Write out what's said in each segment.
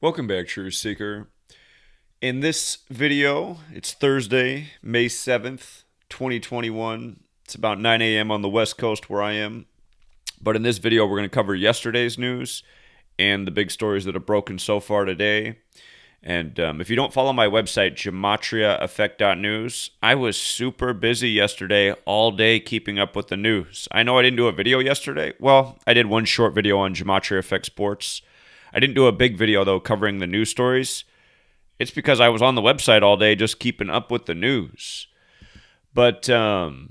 Welcome back, Truth Seeker. In this video, it's Thursday, May 7th, 2021. It's about 9 a.m. on the West Coast where I am. But in this video, we're going to cover yesterday's news and the big stories that have broken so far today. And if you don't follow my website, GematriaEffectNews, I was super busy yesterday, all day keeping up with the news. I know I didn't do a video yesterday. Well, I did one short video on Gematria Effect Sports. I didn't do a big video, though, covering the news stories. It's because I was on the website all day just keeping up with the news. But the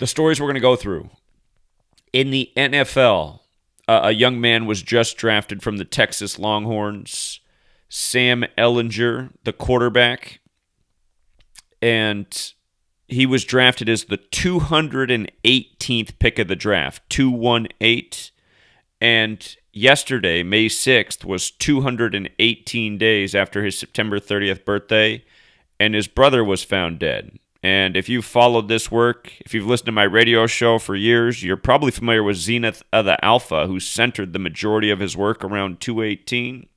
stories we're going to go through. In the NFL, a young man was just drafted from the Texas Longhorns, Sam Ehlinger, the quarterback, and he was drafted as the 218th pick of the draft, 218. And yesterday, May 6th, was 218 days after his September 30th birthday, and his brother was found dead. And if you've followed this work, if you've listened to my radio show for years, you're probably familiar with Zenith of the Alpha, who centered the majority of his work around 218.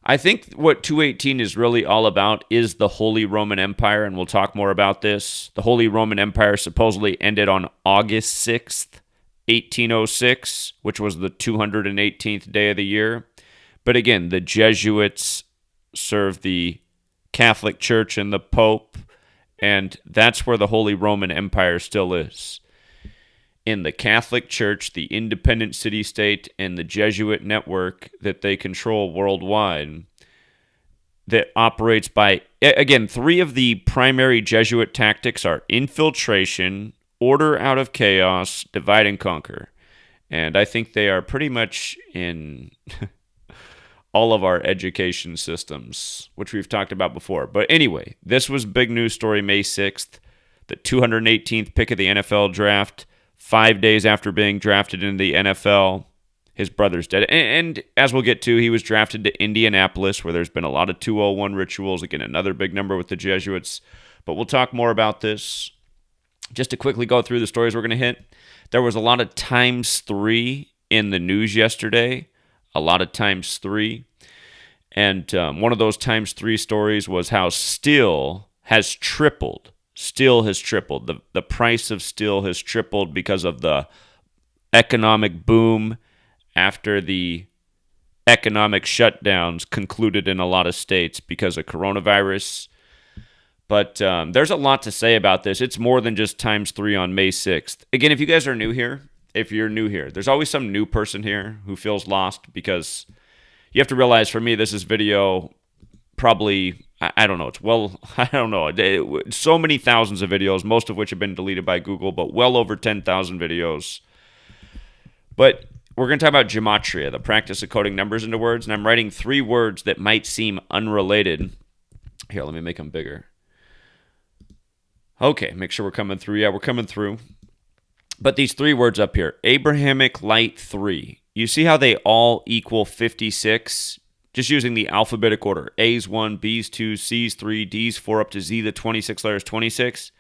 I think what 218 is really all about is the Holy Roman Empire, and we'll talk more about this. The Holy Roman Empire supposedly ended on August 6th, 1806, which was the 218th day of the year. But again, the Jesuits served the Catholic Church and the Pope, and that's where the Holy Roman Empire still is. In the Catholic Church, the independent city-state, and the Jesuit network that they control worldwide that operates by, again, three of the primary Jesuit tactics are infiltration, order out of chaos, divide and conquer. And I think they are pretty much in all of our education systems, which we've talked about before. But anyway, this was big news story May 6th, the 218th pick of the NFL draft. 5 days after being drafted into the NFL, his brother's dead. And as we'll get to, he was drafted to Indianapolis, where there's been a lot of 201 rituals. Again, another big number with the Jesuits. But we'll talk more about this. Just to quickly go through the stories we're going to hit, there was a lot of times three in the news yesterday. A lot of times three. And one of those times three stories was how steel has tripled. Steel has tripled. The price of steel has tripled because of the economic boom after the economic shutdowns concluded in a lot of states because of coronavirus. But there's a lot to say about this. It's more than just times three on May 6th. Again, if you guys are new here, if you're new here, there's always some new person here who feels lost because you have to realize for me, this is video probably, I don't know, I don't know. So many thousands of videos, most of which have been deleted by Google, but well over 10,000 videos. But we're going to talk about gematria, the practice of coding numbers into words, and I'm writing three words that might seem unrelated. Here, let me make them bigger. Okay, make sure we're coming through. Yeah, we're coming through. But these three words up here, Abrahamic Light 3. You see how they all equal 56? Just using the alphabetic order. A's 1, B's 2, C's 3, D's 4, up to Z, the 26 letters, 26.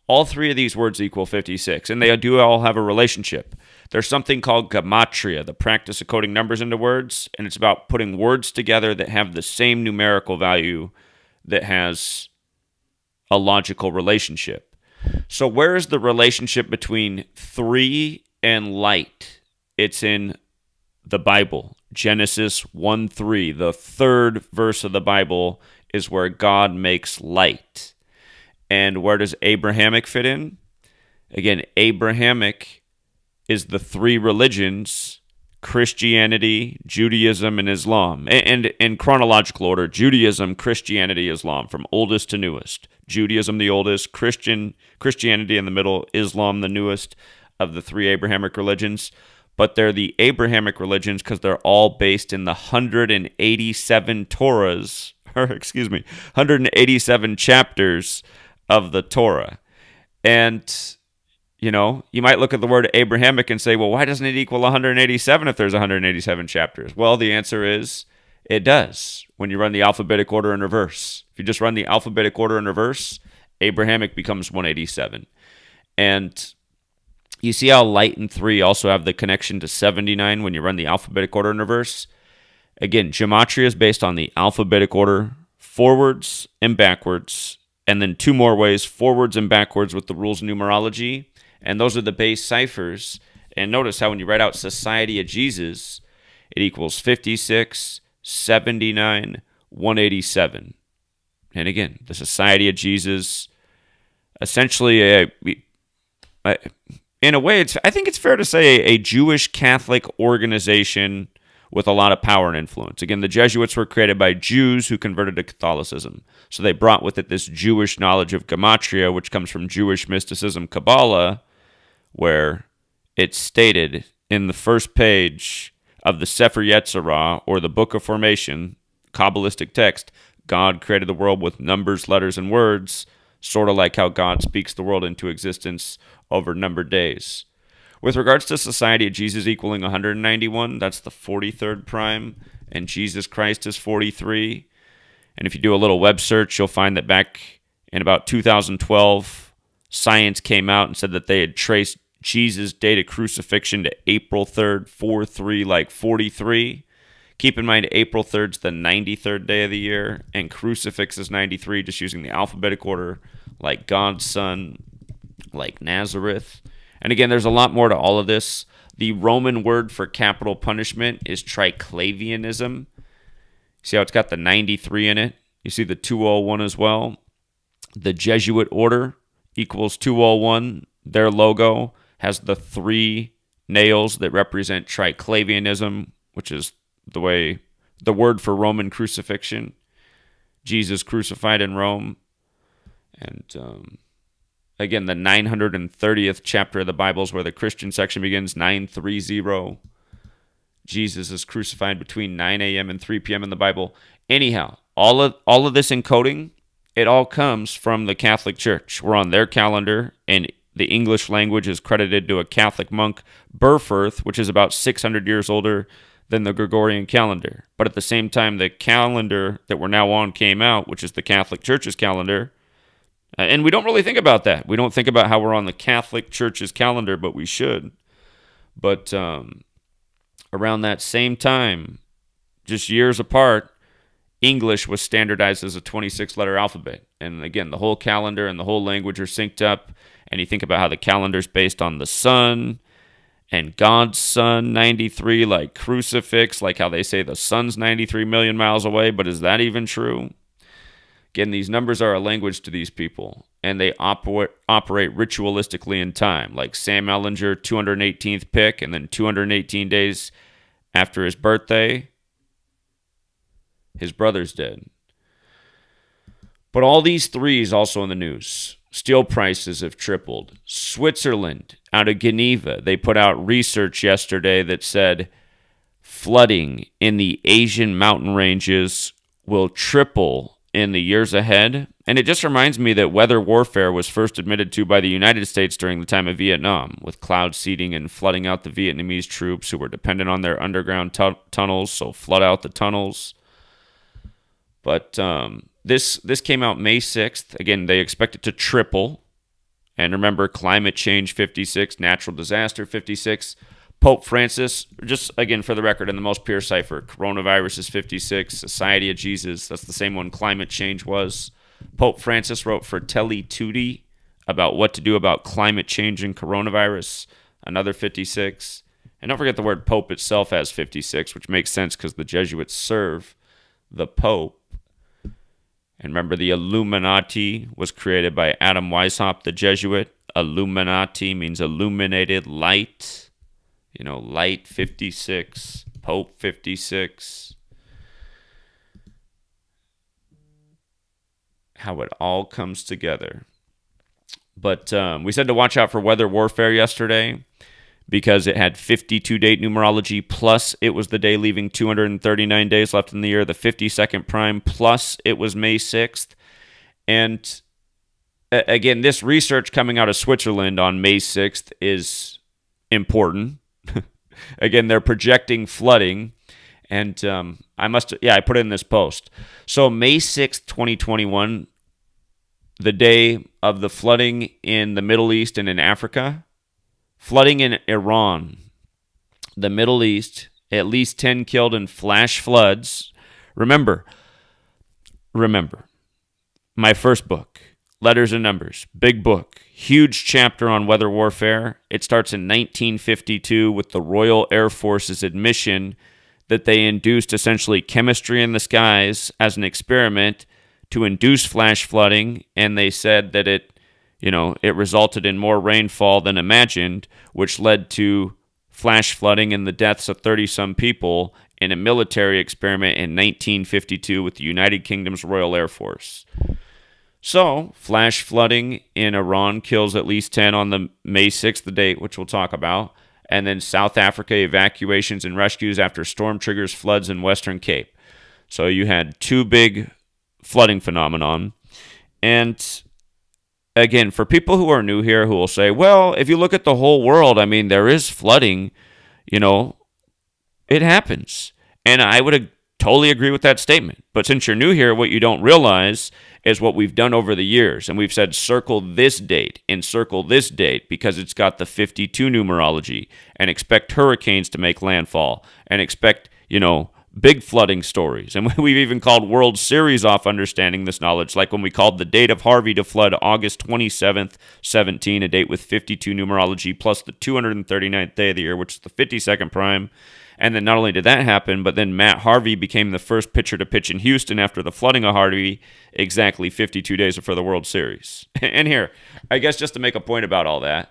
All three of these words equal 56, and they do all have a relationship. There's something called gematria, the practice of coding numbers into words, and it's about putting words together that have the same numerical value that has a logical relationship. So where is the relationship between 3 and light? It's in the Bible. Genesis 1:3, the third verse of the Bible, is where God makes light. And where does Abrahamic fit in? Again, Abrahamic is the three religions: Christianity, Judaism, and Islam. And in chronological order, Judaism, Christianity, Islam, from oldest to newest. Judaism the oldest, Christianity in the middle, Islam the newest of the three Abrahamic religions. But they're the Abrahamic religions because they're all based in the 187 Torahs, or 187 chapters of the Torah. And you know, you might look at the word Abrahamic and say, well, why doesn't it equal 187 if there's 187 chapters? Well, the answer is it does when you run the alphabetic order in reverse. If you just run the alphabetic order in reverse, Abrahamic becomes 187. And You see how light and 3 also have the connection to 79 when you run the alphabetic order in reverse? Again, Gematria is based on the alphabetic order, forwards and backwards, and then 2 more ways, forwards and backwards with the rules of numerology. And those are the base ciphers. And notice how when you write out Society of Jesus, it equals 56, 79, 187. And again, the Society of Jesus, essentially, in a way, I think it's fair to say a Jewish Catholic organization with a lot of power and influence. Again, the Jesuits were created by Jews who converted to Catholicism. So they brought with it this Jewish knowledge of Gematria, which comes from Jewish mysticism, Kabbalah, where it's stated in the first page of the Sefer Yetzirah, or the Book of Formation, Kabbalistic text, God created the world with numbers, letters, and words, sort of like how God speaks the world into existence over numbered days. With regards to Society of Jesus equaling 191, that's the 43rd prime, and Jesus Christ is 43. And if you do a little web search, you'll find that back in about 2012, science came out and said that they had traced Jesus' date of crucifixion to April 3rd, 4-3, like 43. Keep in mind, April 3rd is the 93rd day of the year, and crucifix is 93, just using the alphabetic order, like God's Son, like Nazareth. And again, there's a lot more to all of this. The Roman word for capital punishment is triclavianism. See how it's got the 93 in it? You see the 201 as well. The Jesuit order equals 201. Their logo has the 3 nails that represent triclavianism, which is the word for Roman crucifixion. Jesus crucified in Rome. And again, the 930th chapter of the Bible is where the Christian section begins, 930. Jesus is crucified between 9 a.m. and 3 p.m. in the Bible. Anyhow, all of this encoding, it all comes from the Catholic Church. We're on their calendar, and the English language is credited to a Catholic monk, Burfirth, which is about 600 years older than the Gregorian calendar. But at the same time, the calendar that we're now on came out, which is the Catholic Church's calendar. And we don't really think about that. We don't think about how we're on the Catholic Church's calendar, but we should. But around that same time, just years apart, English was standardized as a 26-letter alphabet. And again, the whole calendar and the whole language are synced up. And you think about how the calendar's based on the sun and God's Son, 93, like crucifix, like how they say the sun's 93 million miles away. But is that even true? Again, these numbers are a language to these people, and they operate ritualistically in time, like Sam Ehlinger, 218th pick, and then 218 days after his birthday, his brother's dead. But all these threes also in the news. Steel prices have tripled. Switzerland, out of Geneva, they put out research yesterday that said flooding in the Asian mountain ranges will triple in the years ahead. And it just reminds me that weather warfare was first admitted to by the United States during the time of Vietnam, with cloud seeding and flooding out the Vietnamese troops who were dependent on their underground tunnels, so flood out the tunnels. But this came out May 6th. Again, they expect it to triple. And remember, climate change 56, natural disaster 56. Pope Francis, just again for the record, in the most pure cipher, coronavirus is 56, Society of Jesus, that's the same one climate change was. Pope Francis wrote Fratelli Tutti about what to do about climate change and coronavirus, another 56. And don't forget the word Pope itself has 56, which makes sense because the Jesuits serve the Pope. And remember, the Illuminati was created by Adam Weishaupt, the Jesuit. Illuminati means illuminated light. You know, light 56, Pope 56. How it all comes together. But we said to watch out for weather warfare yesterday because it had 52-date numerology, plus it was the day leaving 239 days left in the year, the 52nd prime, plus it was May 6th. And again, this research coming out of Switzerland on May 6th is important. Again, they're projecting flooding. And I put it in this post. So May 6th, 2021, the day of the flooding in the Middle East and in Africa, Flooding in Iran, the Middle East, at least 10 killed in flash floods. Remember, my first book, Letters and Numbers, big book, huge chapter on weather warfare. It starts in 1952 with the Royal Air Force's admission that they induced essentially chemistry in the skies as an experiment to induce flash flooding, and they said that it resulted in more rainfall than imagined, which led to flash flooding and the deaths of 30-some people in a military experiment in 1952 with the United Kingdom's Royal Air Force. So, flash flooding in Iran kills at least 10 on the May 6th, the date, which we'll talk about. And then South Africa, evacuations and rescues after storm triggers floods in Western Cape. So you had two big flooding phenomenon. And again, for people who are new here who will say, well, if you look at the whole world, I mean, there is flooding, it happens. And I would totally agree with that statement. But since you're new here, what you don't realize is what we've done over the years. And we've said circle this date and circle this date because it's got the 52 numerology, and expect hurricanes to make landfall and expect, big flooding stories. And we've even called World Series off understanding this knowledge, like when we called the date of Harvey to flood August 27th, 17, a date with 52 numerology plus the 239th day of the year, which is the 52nd prime. And then not only did that happen, but then Matt Harvey became the first pitcher to pitch in Houston after the flooding of Harvey exactly 52 days before the World Series. And here, I guess just to make a point about all that,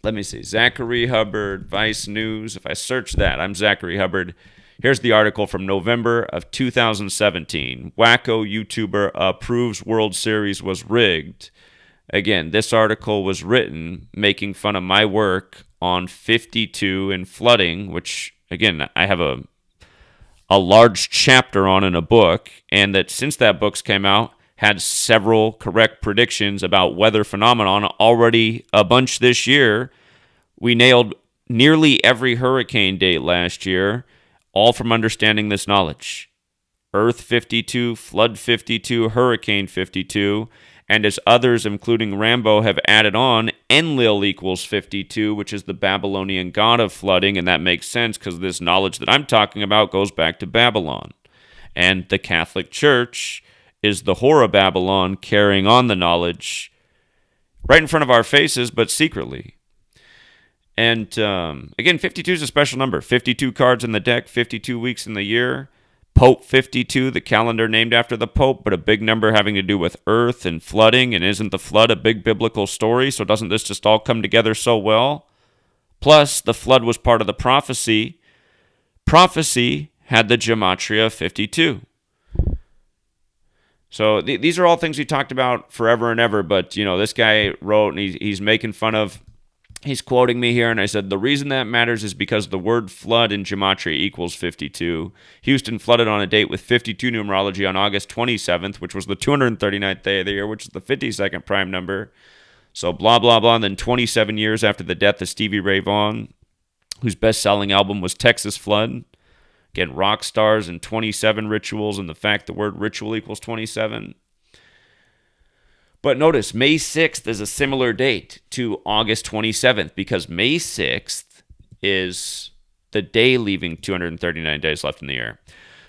let me see. Zachary Hubbard, Vice News. If I search that, I'm Zachary Hubbard. Here's the article from November of 2017. Wacko YouTuber approves World Series was rigged. Again, this article was written making fun of my work on 52 and flooding, which, again, I have a large chapter on in a book, and that since that book came out, had several correct predictions about weather phenomenon already a bunch this year. We nailed nearly every hurricane date last year, all from understanding this knowledge. Earth 52, Flood 52, Hurricane 52, and as others, including Rambo, have added on, Enlil equals 52, which is the Babylonian god of flooding, and that makes sense because this knowledge that I'm talking about goes back to Babylon. And the Catholic Church is the whore of Babylon carrying on the knowledge right in front of our faces, but secretly. And again, 52 is a special number. 52 cards in the deck, 52 weeks in the year. Pope 52, the calendar named after the Pope, but a big number having to do with earth and flooding. And isn't the flood a big biblical story? So doesn't this just all come together so well? Plus, the flood was part of the prophecy. Prophecy had the Gematria 52. So these are all things we talked about forever and ever, but, this guy wrote, and he's making fun of, he's quoting me here, and I said, the reason that matters is because the word flood in Gematria equals 52. Houston flooded on a date with 52 numerology on August 27th, which was the 239th day of the year, which is the 52nd prime number. So blah, blah, blah. And then 27 years after the death of Stevie Ray Vaughan, whose best-selling album was Texas Flood. Again, rock stars and 27 rituals, and the fact the word ritual equals 27. But notice, May 6th is a similar date to August 27th because May 6th is the day leaving 239 days left in the year.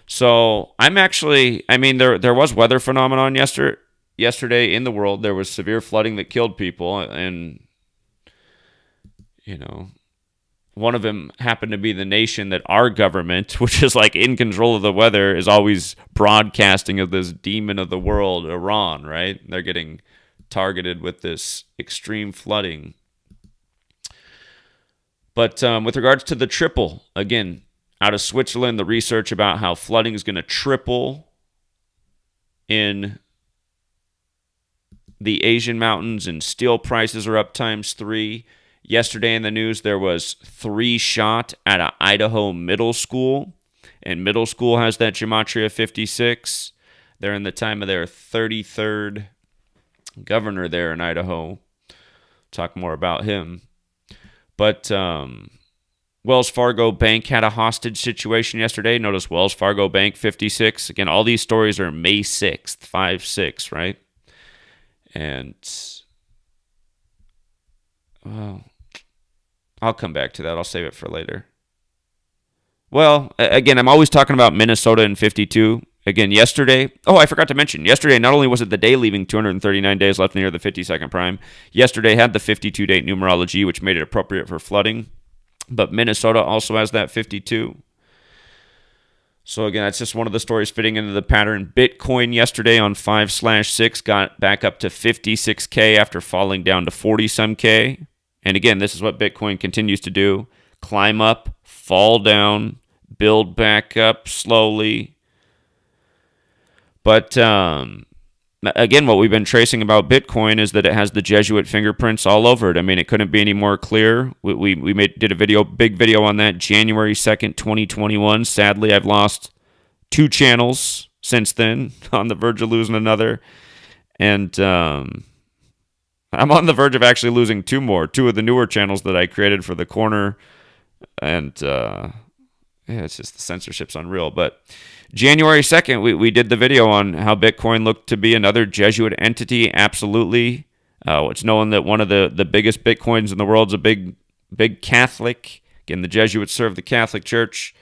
So there was weather phenomenon yesterday in the world. There was severe flooding that killed people, and, one of them happened to be the nation that our government, which is like in control of the weather, is always broadcasting of this demon of the world, Iran, right? They're getting targeted with this extreme flooding. But with regards to the triple, again, out of Switzerland, the research about how flooding is going to triple in the Asian mountains, and steel prices are up ×3. Yesterday in the news, there was 3 shot at an Idaho middle school, and middle school has that Gematria 56. They're in the time of their 33rd governor there in Idaho. Talk more about him. But Wells Fargo Bank had a hostage situation yesterday. Notice Wells Fargo Bank 56. Again, all these stories are May 6th, 5-6, right? And Well, I'll come back to that. I'll save it for later. Well, again, I'm always talking about Minnesota in 52. Again, yesterday, I forgot to mention, yesterday not only was it the day leaving 239 days left near the 52nd prime, yesterday had the 52-date numerology, which made it appropriate for flooding, but Minnesota also has that 52. So again, that's just one of the stories fitting into the pattern. Bitcoin yesterday on 5/6 got back up to 56K after falling down to 40-some K. And again, this is what Bitcoin continues to do. Climb up, fall down, build back up slowly. But again, what we've been tracing about Bitcoin is that it has the Jesuit fingerprints all over it. I mean, it couldn't be any more clear. We did a big video on that January 2nd, 2021. Sadly, I've lost 2 channels since then, on the verge of losing another. And I'm on the verge of actually losing 2 more, 2 of the newer channels that I created for the corner. And it's just the censorship's unreal. But January 2nd, we did the video on how Bitcoin looked to be another Jesuit entity. Absolutely. It's known that one of the biggest Bitcoins in the world is a big Catholic. Again, the Jesuits serve the Catholic Church.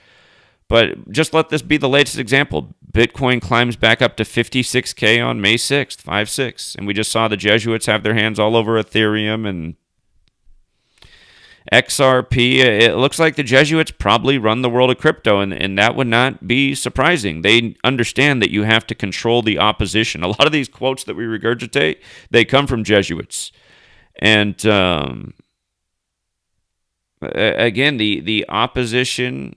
But just let this be the latest example. Bitcoin climbs back up to 56K on May 6th, 5/6. And we just saw the Jesuits have their hands all over Ethereum and XRP. It looks like the Jesuits probably run the world of crypto, and that would not be surprising. They understand that you have to control the opposition. A lot of these quotes that we regurgitate, they come from Jesuits. And again, the opposition,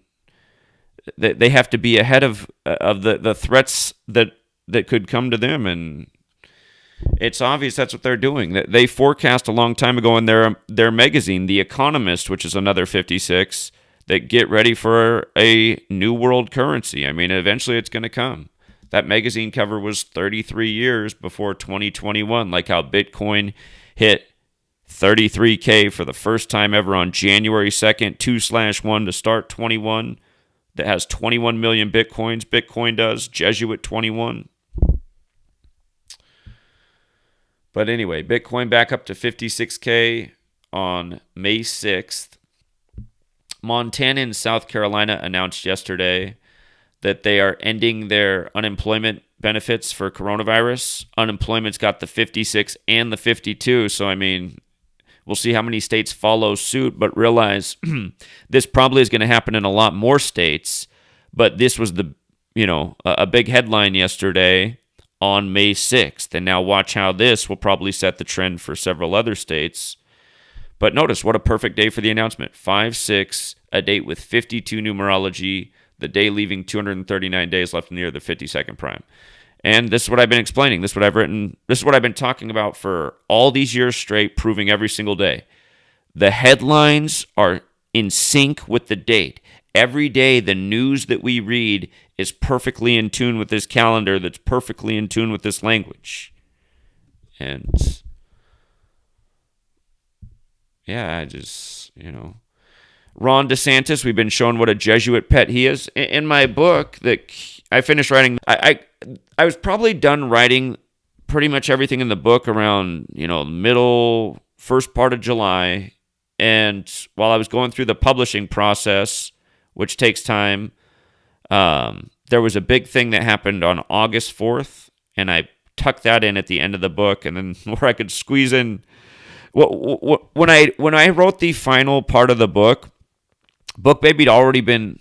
they have to be ahead of the threats that could come to them, and it's obvious that's what they're doing. They forecast a long time ago in their magazine, The Economist, which is another 56, that get ready for a new world currency. I mean, eventually it's going to come. That magazine cover was 33 years before 2021, like how Bitcoin hit 33K for the first time ever on January 2nd, 2/1 to start 21. That has 21 million Bitcoins. Bitcoin does. Jesuit 21. But anyway, Bitcoin back up to 56K on May 6th. Montana and South Carolina announced yesterday that they are ending their unemployment benefits for coronavirus. Unemployment's got the 56 and the 52. So, I mean, we'll see how many states follow suit, but realize this probably is going to happen in a lot more states. But this was a big headline yesterday on May 6th. And now watch how this will probably set the trend for several other states. But notice what a perfect day for the announcement. 5/6, a date with 52 numerology, the day leaving 239 days left near the 52nd prime. And this is what I've been explaining. This is what I've written. This is what I've been talking about for all these years straight, proving every single day. The headlines are in sync with the date. Every day, the news that we read is perfectly in tune with this calendar that's perfectly in tune with this language. And yeah, Ron DeSantis, we've been shown what a Jesuit pet he is. In my book that I finished writing, I was probably done writing pretty much everything in the book around, middle, first part of July. And while I was going through the publishing process, which takes time, there was a big thing that happened on August 4th, and I tucked that in at the end of the book, and then where I could squeeze in. When I wrote the final part of the book maybe had already been.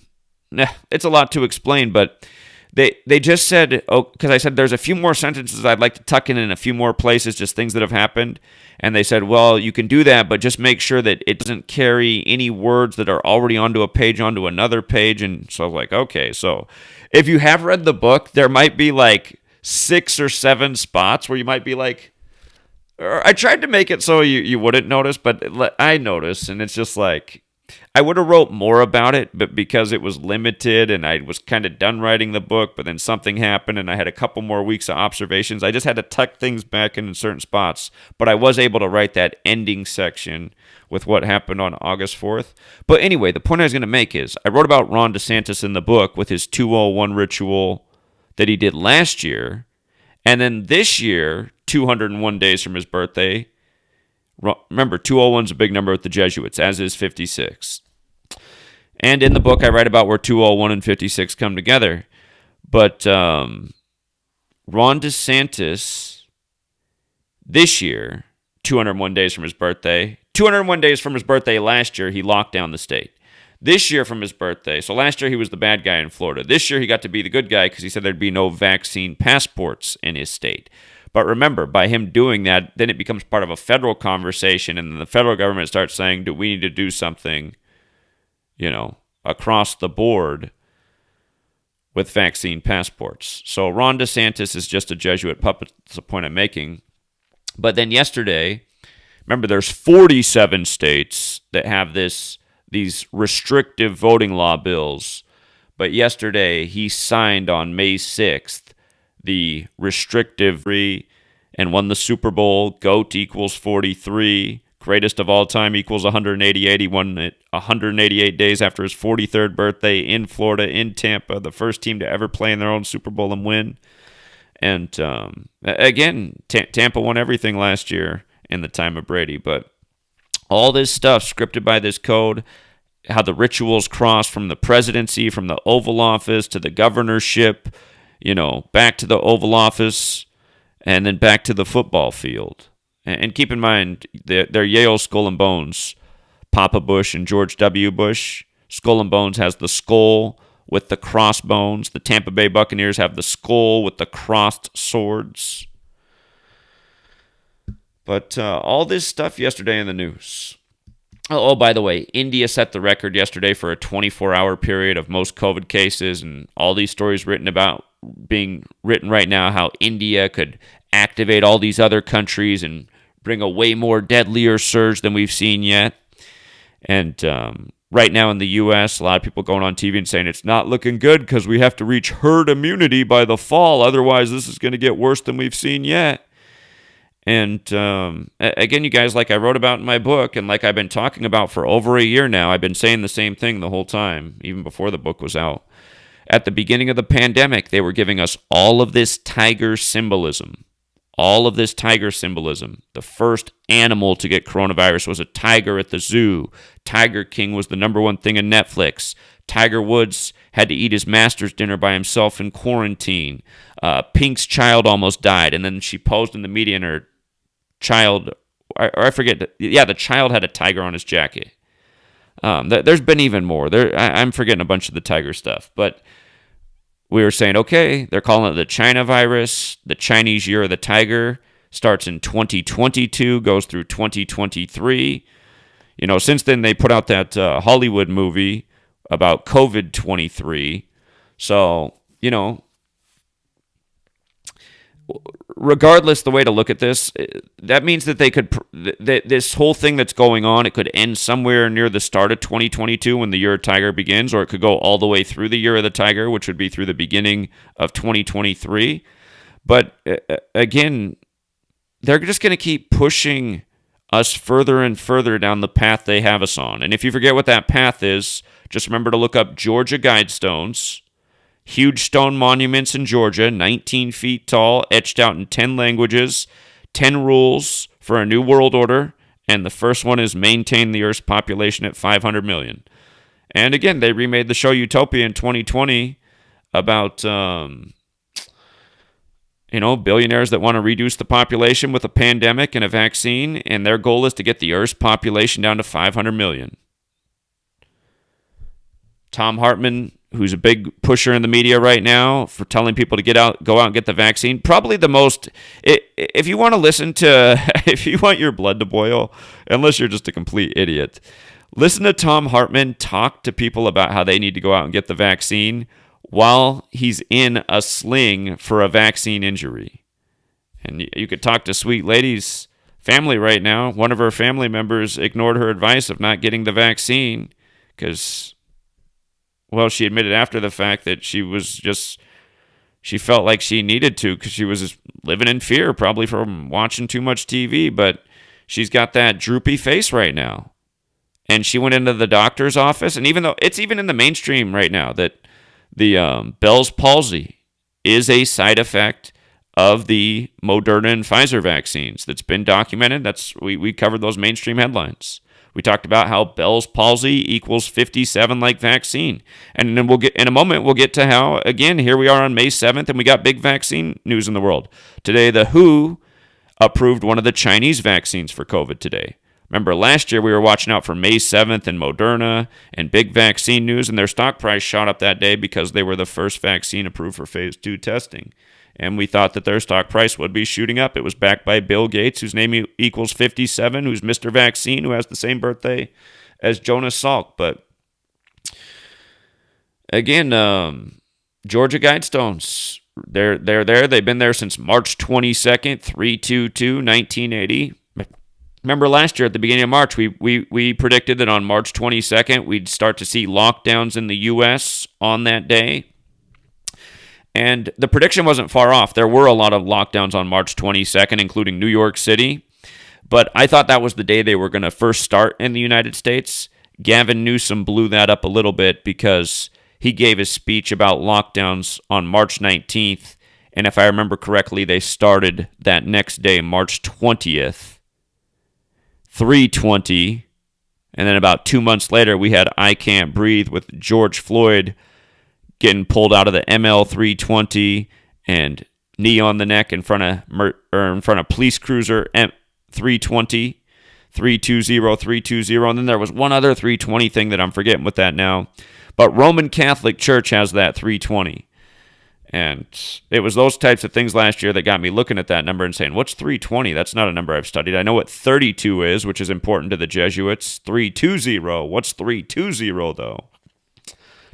It's a lot to explain, but they just said, because I said there's a few more sentences I'd like to tuck in a few more places, just things that have happened. And they said, well, you can do that, but just make sure that it doesn't carry any words that are already onto a page, onto another page. And so I was like, okay, so if you have read the book, there might be like 6 or 7 spots where you might be like, I tried to make it so you wouldn't notice, but I noticed, and it's just like, I would have wrote more about it, but because it was limited and I was kind of done writing the book, but then something happened and I had a couple more weeks of observations, I just had to tuck things back in certain spots. But I was able to write that ending section with what happened on August 4th. But anyway, the point I was going to make is I wrote about Ron DeSantis in the book with his 201 ritual that he did last year. And then this year, 201 days from his birthday, Remember, 201 is a big number with the Jesuits, as is 56. And in the book, I write about where 201 and 56 come together. But Ron DeSantis, this year, 201 days from his birthday, 201 days from his birthday last year, he locked down the state. This year from his birthday, so last year he was the bad guy in Florida. This year he got to be the good guy because he said there'd be no vaccine passports in his state. But remember, by him doing that, then it becomes part of a federal conversation, and then the federal government starts saying, do we need to do something, across the board with vaccine passports? So Ron DeSantis is just a Jesuit puppet. That's the point I'm making. But then yesterday, remember, there's 47 states that have these restrictive voting law bills. But yesterday, he signed on May 6th the restrictive and won the Super Bowl. GOAT equals 43. Greatest of all time equals 188. He won it 188 days after his 43rd birthday in Florida, in Tampa, the first team to ever play in their own Super Bowl and win. And again, Tampa won everything last year in the time of Brady. But all this stuff scripted by this code, how the rituals cross from the presidency, from the Oval Office to the governorship, back to the Oval Office, and then back to the football field. And keep in mind, they're Yale Skull and Bones, Papa Bush and George W. Bush. Skull and Bones has the skull with the crossbones. The Tampa Bay Buccaneers have the skull with the crossed swords. But all this stuff yesterday in the news. Oh, by the way, India set the record yesterday for a 24-hour period of most COVID cases, and all these stories being written right now, how India could activate all these other countries and bring a way more deadlier surge than we've seen yet. And right now in the U.S., a lot of people going on TV and saying it's not looking good because we have to reach herd immunity by the fall. Otherwise, this is going to get worse than we've seen yet. And again, you guys, like I wrote about in my book and like I've been talking about for over a year now, I've been saying the same thing the whole time, even before the book was out. At the beginning of the pandemic, they were giving us all of this tiger symbolism. All of this tiger symbolism. The first animal to get coronavirus was a tiger at the zoo. Tiger King was the number one thing in Netflix. Tiger Woods had to eat his master's dinner by himself in quarantine. Pink's child almost died, and then she posed in the media, and her child, or I forget, the child had a tiger on his jacket. There's been even more. I'm forgetting a bunch of the tiger stuff, but we were saying, okay, they're calling it the China virus. The Chinese Year of the Tiger starts in 2022, goes through 2023. Since then they put out that Hollywood movie about COVID-23. So, regardless, the way to look at this, that means that they could, this whole thing that's going on, it could end somewhere near the start of 2022 when the Year of Tiger begins, or it could go all the way through the Year of the Tiger, which would be through the beginning of 2023. But again, they're just going to keep pushing us further and further down the path they have us on. And if you forget what that path is, just remember to look up Georgia Guidestones. Huge stone monuments in Georgia, 19 feet tall, etched out in 10 languages, 10 rules for a new world order, and the first one is maintain the Earth's population at 500 million. And again, they remade the show Utopia in 2020 about, billionaires that want to reduce the population with a pandemic and a vaccine, and their goal is to get the Earth's population down to 500 million. Tom Hartman, who's a big pusher in the media right now for telling people to go out and get the vaccine. Probably the most, if you want to listen to, if you want your blood to boil, unless you're just a complete idiot, listen to Tom Hartman talk to people about how they need to go out and get the vaccine while he's in a sling for a vaccine injury. And you could talk to Sweet Lady's family right now. One of her family members ignored her advice of not getting the vaccine because, well, she admitted after the fact that she felt like she needed to because she was living in fear, probably from watching too much TV, but she's got that droopy face right now. And she went into the doctor's office, and even though it's even in the mainstream right now that the Bell's palsy is a side effect of the Moderna and Pfizer vaccines. That's been documented. We covered those mainstream headlines. We talked about how Bell's palsy equals 57 like vaccine. And then in a moment, we'll get to how, again, here we are on May 7th, and we got big vaccine news in the world. Today, the WHO approved one of the Chinese vaccines for COVID today. Remember, last year we were watching out for May 7th and Moderna and big vaccine news, and their stock price shot up that day because they were the first vaccine approved for phase 2 testing. And we thought that their stock price would be shooting up. It was backed by Bill Gates, whose name equals 57, who's Mr. Vaccine, who has the same birthday as Jonas Salk. But again, Georgia Guidestones, they're there. They've been there since March 22nd, 3/22/1980. Remember last year at the beginning of March, we predicted that on March 22nd, we'd start to see lockdowns in the U.S. on that day. And the prediction wasn't far off. There were a lot of lockdowns on March 22nd, including New York City. But I thought that was the day they were going to first start in the United States. Gavin Newsom blew that up a little bit because he gave his speech about lockdowns on March 19th. And if I remember correctly, they started that next day, March 20th, 3/20. And then about 2 months later, we had I Can't Breathe with George Floyd getting pulled out of the ML320 and knee on the neck in front of police cruiser M320, 320. And then there was one other 320 thing that I'm forgetting with that now. But Roman Catholic Church has that 320. And it was those types of things last year that got me looking at that number and saying, what's 320? That's not a number I've studied. I know what 32 is, which is important to the Jesuits. 320. What's 320, though?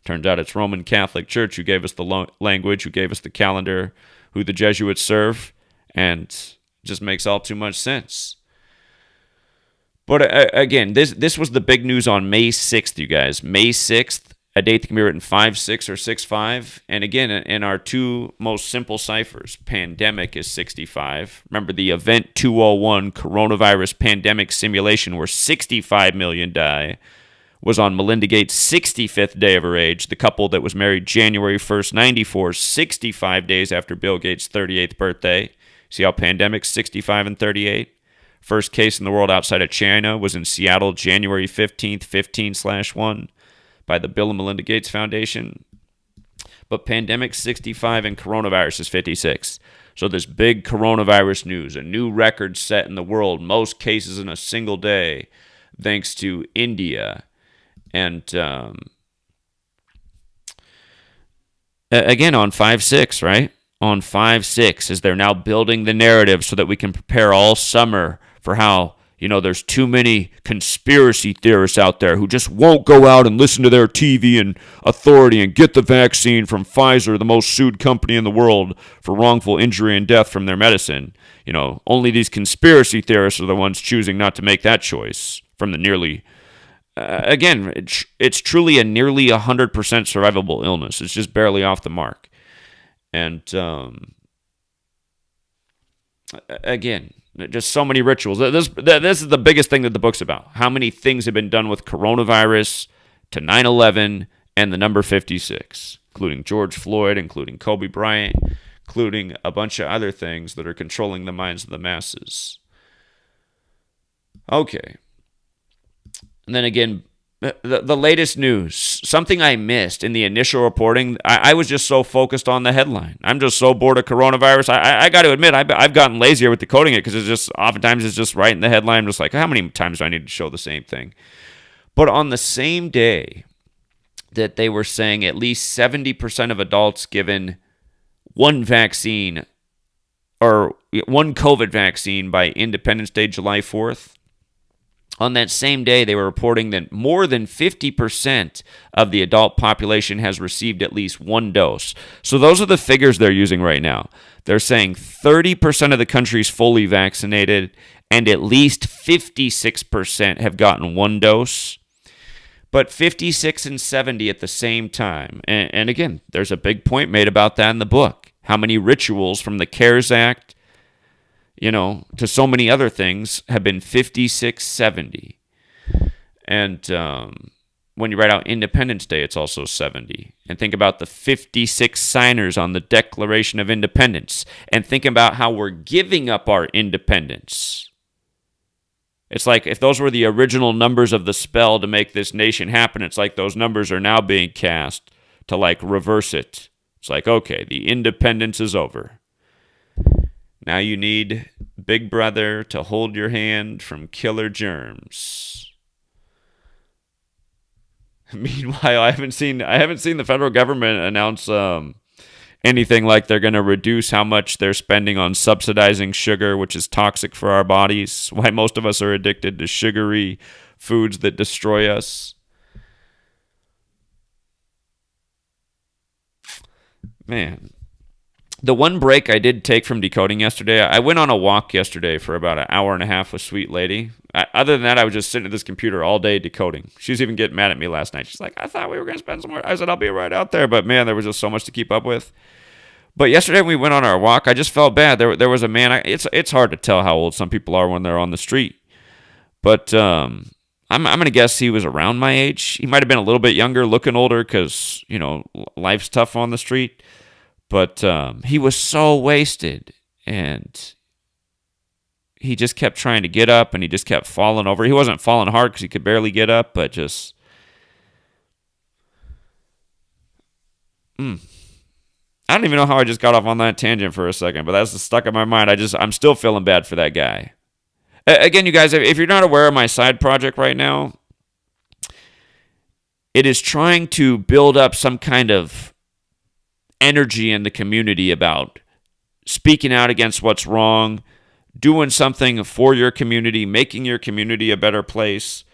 Turns out it's Roman Catholic Church who gave us the language, who gave us the calendar, who the Jesuits serve, and it just makes all too much sense. But again, this was the big news on May 6th, you guys. May 6th, a date that can be written 5-6 or 6-5. And again, in our two most simple ciphers, pandemic is 65. Remember the Event 201 coronavirus pandemic simulation where 65 million die was on Melinda Gates' 65th day of her age, the couple that was married January 1st, 94, 65 days after Bill Gates' 38th birthday. See how pandemic's 65 and 38? First case in the world outside of China was in Seattle, January 15th, 15/1, by the Bill and Melinda Gates Foundation. But pandemic 65 and coronavirus is 56. So this big coronavirus news, a new record set in the world, most cases in a single day, thanks to India. And again, on 5-6, right? On 5-6, as they're now building the narrative so that we can prepare all summer for how, there's too many conspiracy theorists out there who just won't go out and listen to their TV and authority and get the vaccine from Pfizer, the most sued company in the world for wrongful injury and death from their medicine. Only these conspiracy theorists are the ones choosing not to make that choice from the nearly... again, it's truly a nearly 100% survivable illness. It's just barely off the mark. And again, just so many rituals. This is the biggest thing that the book's about. How many things have been done with coronavirus to 9/11 and the number 56, including George Floyd, including Kobe Bryant, including a bunch of other things that are controlling the minds of the masses. Okay. And then again, the latest news, something I missed in the initial reporting. I was just so focused on the headline. I'm just so bored of coronavirus. I got to admit, I've gotten lazier with decoding it because oftentimes it's just right in the headline. I'm just like, how many times do I need to show the same thing? But on the same day that they were saying at least 70% of adults given one vaccine or one COVID vaccine by Independence Day, July 4th, on that same day, they were reporting that more than 50% of the adult population has received at least one dose. So those are the figures they're using right now. They're saying 30% of the country is fully vaccinated and at least 56% have gotten one dose. But 56 and 70 at the same time. And again, there's a big point made about that in the book. How many rituals from the CARES Act, to so many other things have been 56, 70. And when you write out Independence Day, it's also 70. And think about the 56 signers on the Declaration of Independence. And think about how we're giving up our independence. It's like if those were the original numbers of the spell to make this nation happen, it's like those numbers are now being cast to like reverse it. It's like, okay, the independence is over. Now you need Big Brother to hold your hand from killer germs. Meanwhile, I haven't seen the federal government announce anything like they're going to reduce how much they're spending on subsidizing sugar, which is toxic for our bodies. Why most of us are addicted to sugary foods that destroy us. Man. The one break I did take from decoding yesterday, I went on a walk yesterday for about an hour and a half with Sweet Lady. Other than that, I was just sitting at this computer all day decoding. She was even getting mad at me last night. She's like, I thought we were going to spend some more. I said, I'll be right out there. But man, there was just so much to keep up with. But yesterday when we went on our walk, I just felt bad. There was a man. It's hard to tell how old some people are when they're on the street. But I'm going to guess he was around my age. He might have been a little bit younger, looking older because, life's tough on the street. But he was so wasted, and he just kept trying to get up, and he just kept falling over. He wasn't falling hard because he could barely get up, but just... I don't even know how I just got off on that tangent for a second, but that's stuck in my mind. I'm still feeling bad for that guy. Again, you guys, if you're not aware of my side project right now, it is trying to build up some kind of energy in the community about speaking out against what's wrong, doing something for your community, making your community a better place.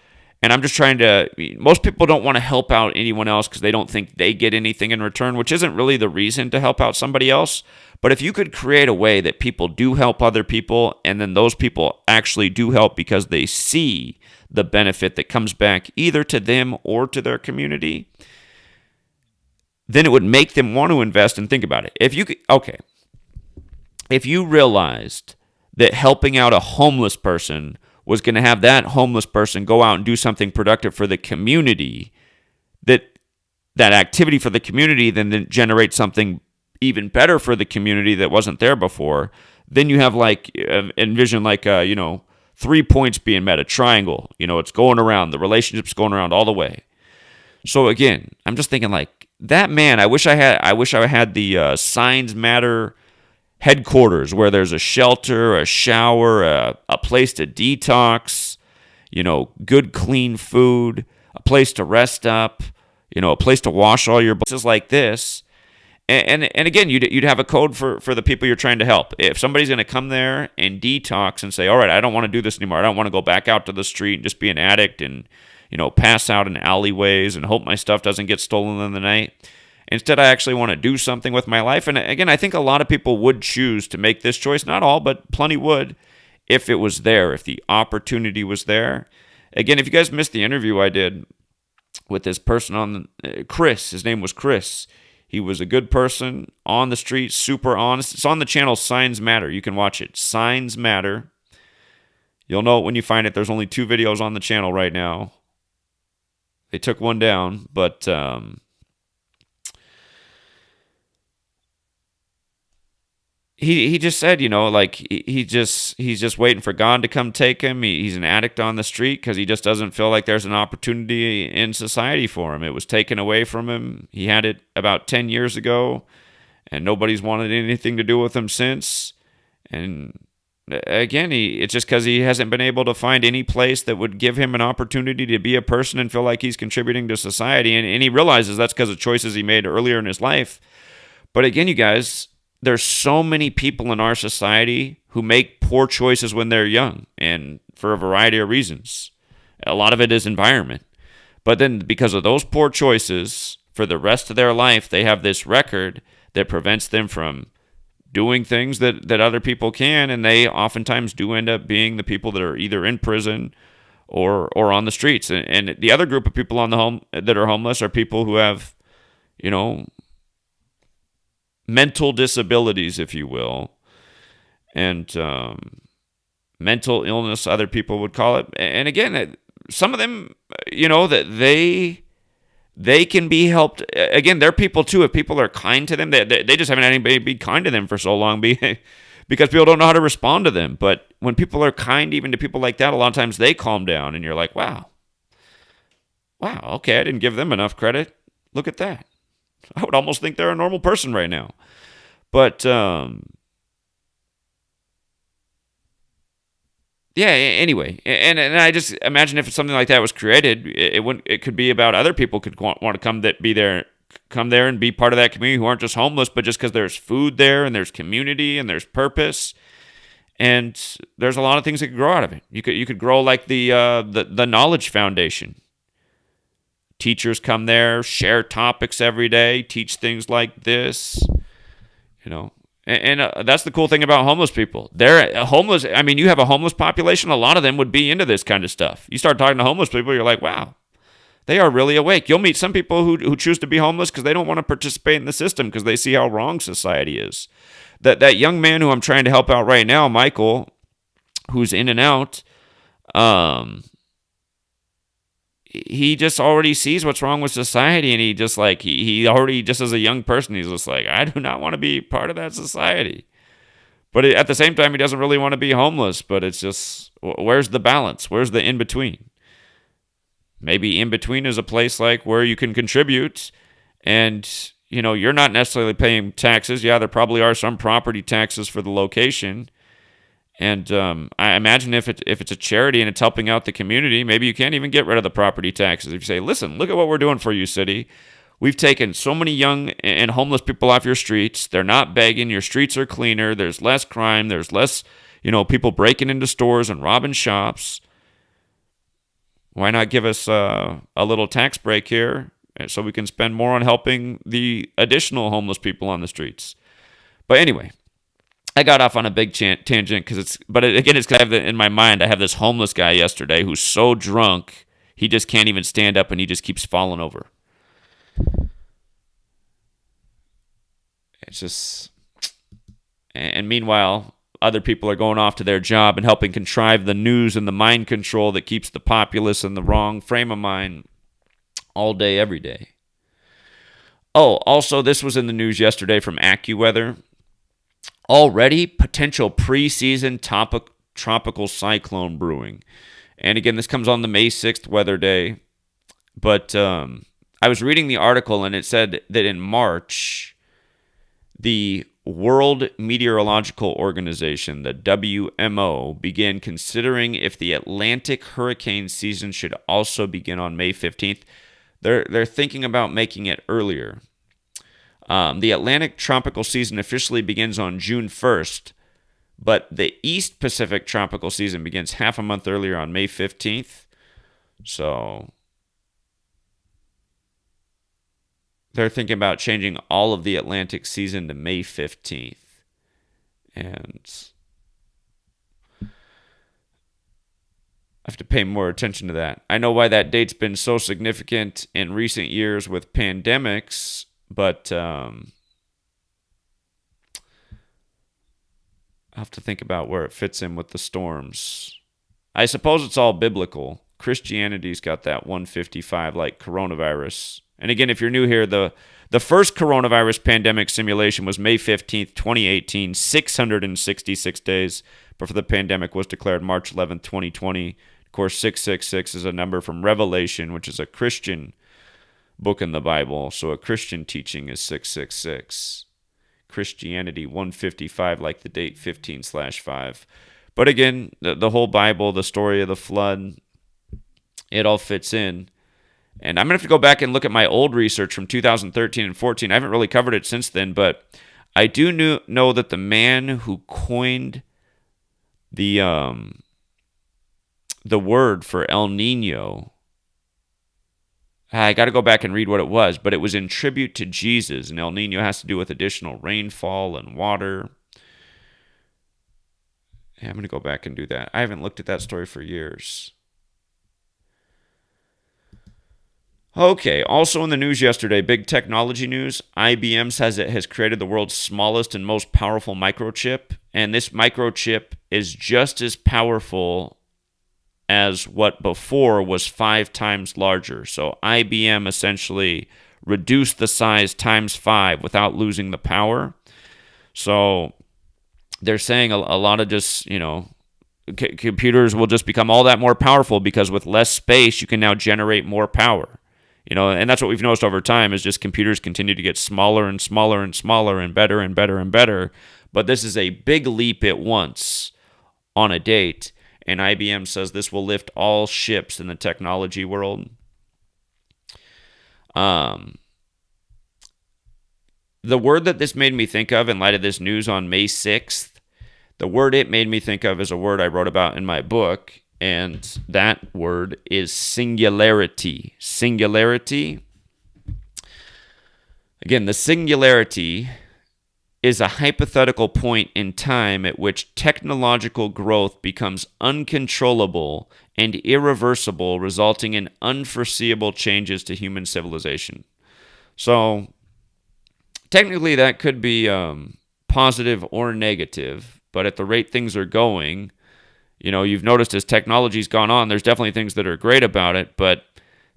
And I'm just trying to, most people don't want to help out anyone else because they don't think they get anything in return, which isn't really the reason to help out somebody else. But if you could create a way that people do help other people, and then those people actually do help because they see the benefit that comes back either to them or to their community, then it would make them want to invest and think about it. If you realized that helping out a homeless person was going to have that homeless person go out and do something productive for the community, that activity for the community then generates something even better for the community that wasn't there before, then you have envision 3 points being met, a triangle. It's going around, the relationship's going around all the way. So again, I'm just thinking that man, I wish I had the Signs Matter headquarters where there's a shelter, a shower, a place to detox, good clean food, a place to rest up, a place to wash all your places like this. And again, you'd have a code for the people you're trying to help. If somebody's going to come there and detox and say, all right, I don't want to do this anymore. I don't want to go back out to the street and just be an addict and pass out in alleyways and hope my stuff doesn't get stolen in the night. Instead, I actually want to do something with my life. And again, I think a lot of people would choose to make this choice. Not all, but plenty would if it was there, if the opportunity was there. Again, if you guys missed the interview I did with this person Chris, his name was Chris. He was a good person on the street, super honest. It's on the channel Signs Matter. You can watch it. Signs Matter. You'll know it when you find it. There's only 2 videos on the channel right now. They took one down, but he just said, he's just waiting for God to come take him. He's an addict on the street because he just doesn't feel like there's an opportunity in society for him. It was taken away from him. He had it about 10 years ago, and nobody's wanted anything to do with him since. And again, it's just because he hasn't been able to find any place that would give him an opportunity to be a person and feel like he's contributing to society. And he realizes that's because of choices he made earlier in his life. But again, you guys, there's so many people in our society who make poor choices when they're young, and for a variety of reasons. A lot of it is environment. But then because of those poor choices, for the rest of their life, they have this record that prevents them from doing things that other people can, and they oftentimes do end up being the people that are either in prison or on the streets. And the other group of people that are homeless are people who have, mental disabilities, if you will, and mental illness, other people would call it. And again, some of them, that they can be helped. Again, they're people too. If people are kind to them, they just haven't had anybody be kind to them for so long because people don't know how to respond to them. But when people are kind even to people like that, a lot of times they calm down and you're like, wow, okay, I didn't give them enough credit. Look at that. I would almost think they're a normal person right now. But yeah, anyway, and I just imagine if something like that was created, it could be about other people could want to come there and be part of that community who aren't just homeless, but just because there's food there and there's community and there's purpose, and there's a lot of things that could grow out of it. You could grow like the Knowledge Foundation. Teachers come there, share topics every day, teach things like this, you know. And that's the cool thing about homeless people. They're homeless. I mean, you have a homeless population. A lot of them would be into this kind of stuff. You start talking to homeless people, you're like, wow, they are really awake. You'll meet some people who choose to be homeless because they don't want to participate in the system because they see how wrong society is. That young man who I'm trying to help out right now, Michael, who's in and out, he just already sees what's wrong with society, and he already, just as a young person, he's just like, I do not want to be part of that society. But at the same time, he doesn't really want to be homeless, but it's just, where's the balance? Where's the in-between? Maybe in-between is a place like where you can contribute, and, you know, you're not necessarily paying taxes. Yeah, there probably are some property taxes for the location. And I imagine if it's a charity and it's helping out the community, maybe you can't even get rid of the property taxes. If you say, listen, look at what we're doing for you, city. We've taken so many young and homeless people off your streets. They're not begging. Your streets are cleaner. There's less crime. There's less, people breaking into stores and robbing shops. Why not give us a little tax break here so we can spend more on helping the additional homeless people on the streets? But anyway, I got off on a big tangent it's because I have in my mind, I have this homeless guy yesterday who's so drunk, he just can't even stand up and he just keeps falling over. It's just, and meanwhile, other people are going off to their job and helping contrive the news and the mind control that keeps the populace in the wrong frame of mind all day, every day. Oh, also, this was in the news yesterday from AccuWeather. Already potential preseason tropical cyclone brewing. And again, this comes on the May 6th weather day. But I was reading the article and it said that in March, the World Meteorological Organization, the WMO, began considering if the Atlantic hurricane season should also begin on May 15th. They're thinking about making it earlier. The Atlantic tropical season officially begins on June 1st, but the East Pacific tropical season begins half a month earlier on May 15th. So they're thinking about changing all of the Atlantic season to May 15th. And I have to pay more attention to that. I know why that date's been so significant in recent years with pandemics, but I'll have to think about where it fits in with the storms. I suppose it's all biblical. Christianity's got that 155 like coronavirus. And again, if you're new here, the first coronavirus pandemic simulation was May 15th, 2018, 666 days before the pandemic was declared March 11th, 2020. Of course, 666 is a number from Revelation, which is a Christian book in the Bible. So a Christian teaching is 666. Christianity 155, like the date 15/5. But again, the whole Bible, the story of the flood, it all fits in. And I'm going to have to go back and look at my old research from 2013 and 14. I haven't really covered it since then, but I do know that the man who coined the word for El Nino, I got to go back and read what it was, but it was in tribute to Jesus, and El Nino has to do with additional rainfall and water. Yeah, I'm going to go back and do that. I haven't looked at that story for years. Okay, also in the news yesterday, big technology news, IBM says it has created the world's smallest and most powerful microchip, and this microchip is just as powerful as what before was 5 times larger. So IBM essentially reduced the size times 5 without losing the power. So they're saying a lot of just, computers will just become all that more powerful because with less space, you can now generate more power. And that's what we've noticed over time is just computers continue to get smaller and smaller and smaller and better and better and better. But this is a big leap at once on a date. And IBM says this will lift all ships in the technology world. The word that this made me think of in light of this news on May 6th, the word it made me think of is a word I wrote about in my book, and that word is singularity. Singularity. Again, the singularity is a hypothetical point in time at which technological growth becomes uncontrollable and irreversible, resulting in unforeseeable changes to human civilization. So, technically, that could be positive or negative, but at the rate things are going, you've noticed as technology's gone on, there's definitely things that are great about it, but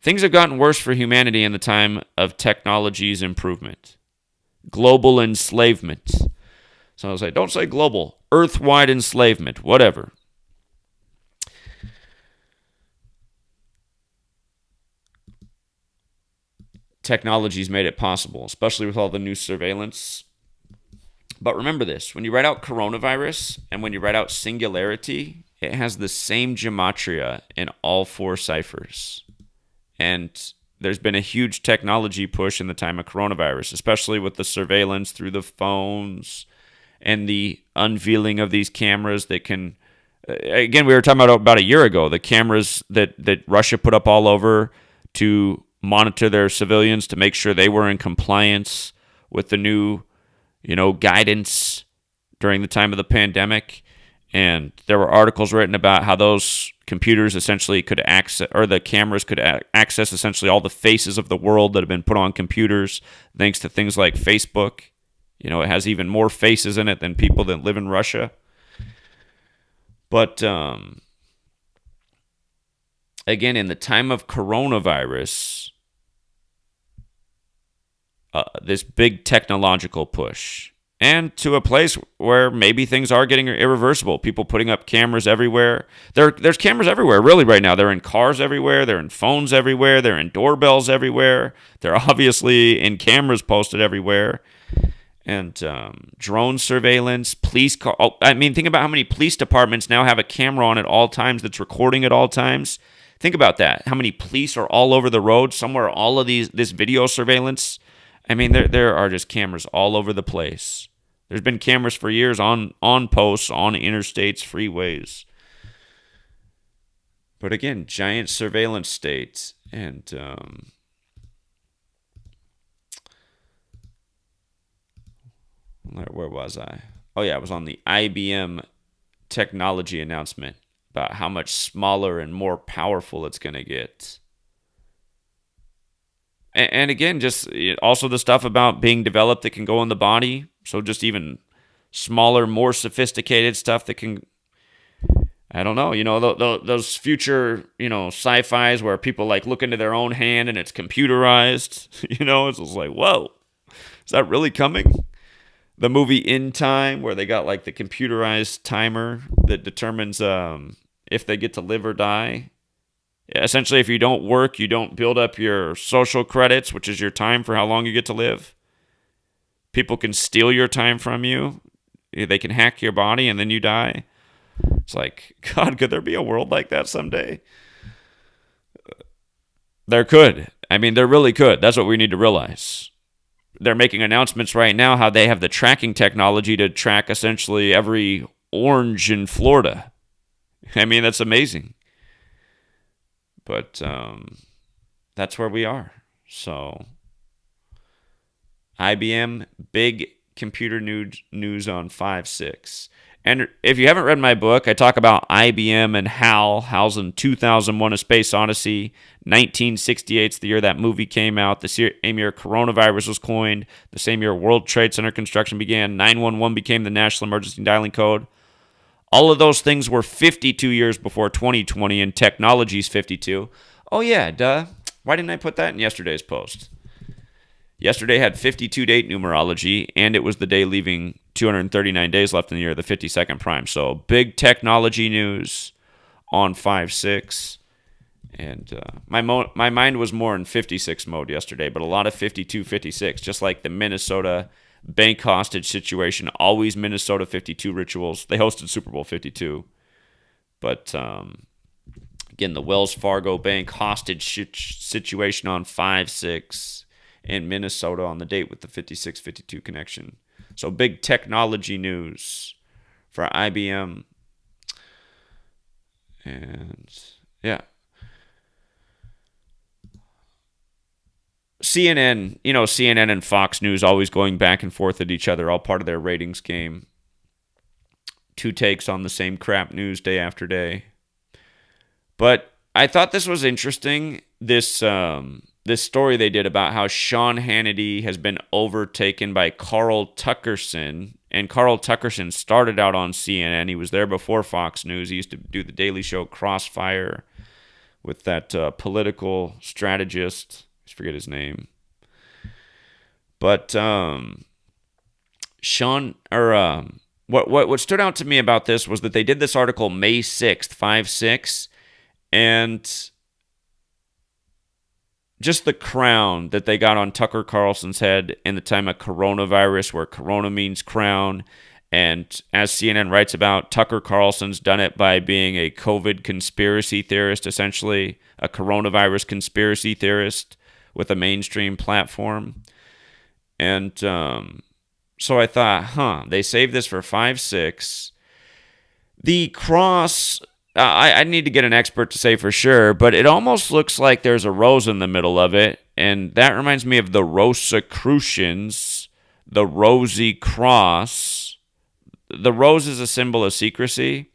things have gotten worse for humanity in the time of technology's improvement. Global enslavement. So I was like, don't say global, earth-wide enslavement, whatever. Technology's made it possible, especially with all the new surveillance. But remember this, when you write out coronavirus and when you write out singularity, it has the same gematria in all 4 ciphers. And there's been a huge technology push in the time of coronavirus, especially with the surveillance through the phones and the unveiling of these cameras that can, again, we were talking about a year ago, the cameras that Russia put up all over to monitor their civilians to make sure they were in compliance with the new, guidance during the time of the pandemic. And there were articles written about how those computers essentially could access, or the cameras could access essentially all the faces of the world that have been put on computers thanks to things like Facebook. It has even more faces in it than people that live in Russia. But again, in the time of coronavirus, this big technological push, and to a place where maybe things are getting irreversible. People putting up cameras everywhere. There's cameras everywhere, really, right now. They're in cars everywhere. They're in phones everywhere. They're in doorbells everywhere. They're obviously in cameras posted everywhere. And drone surveillance, police car. Think about how many police departments now have a camera on at all times that's recording at all times. Think about that. How many police are all over the road? Somewhere all of this video surveillance. There are just cameras all over the place. There's been cameras for years on posts, on interstates, freeways. But again, giant surveillance states. And where was I? Oh, yeah, I was on the IBM technology announcement about how much smaller and more powerful it's going to get. And again, just also the stuff about being developed that can go in the body. So just even smaller, more sophisticated stuff that can, I don't know, those future, sci-fis where people like look into their own hand and it's computerized, it's just like, whoa, is that really coming? The movie In Time, where they got like the computerized timer that determines if they get to live or die. Essentially, if you don't work, you don't build up your social credits, which is your time for how long you get to live. People can steal your time from you. They can hack your body and then you die. It's like, God, could there be a world like that someday? There could. There really could. That's what we need to realize. They're making announcements right now how they have the tracking technology to track essentially every orange in Florida. That's amazing. But that's where we are. So, IBM, big computer news on 5/6. And if you haven't read my book, I talk about IBM and HAL. HAL's in 2001: A Space Odyssey. 1968's the year that movie came out. The same year coronavirus was coined. The same year World Trade Center construction began. 911 became the national emergency dialing code. All of those things were 52 years before 2020, and technology's 52. Oh, yeah, duh. Why didn't I put that in yesterday's post? Yesterday had 52-date numerology, and it was the day leaving 239 days left in the year, the 52nd prime. So big technology news on 5/6. And my mind was more in 56 mode yesterday, but a lot of 52, 56, just like the Minnesota bank hostage situation. Always Minnesota 52 rituals. They hosted Super Bowl 52. But again, the Wells Fargo bank hostage situation on 5/6 in Minnesota on the date with the 56-52 connection. So big technology news for IBM. And yeah. CNN, CNN and Fox News always going back and forth at each other, all part of their ratings game. Two takes on the same crap news day after day. But I thought this was interesting, this story they did about how Sean Hannity has been overtaken by Carl Tuckerson. And Carl Tuckerson started out on CNN. He was there before Fox News. He used to do the Daily Show Crossfire with that political strategist. I forget his name. But what stood out to me about this was that they did this article May 6th, 5/6, and just the crown that they got on Tucker Carlson's head in the time of coronavirus, where corona means crown. And as CNN writes about, Tucker Carlson's done it by being a COVID conspiracy theorist, essentially a coronavirus conspiracy theorist with a mainstream platform. And so I thought, they saved this for 5/6. The cross, I need to get an expert to say for sure, but it almost looks like there's a rose in the middle of it. And that reminds me of the Rosicrucians, the rosy cross. The rose is a symbol of secrecy.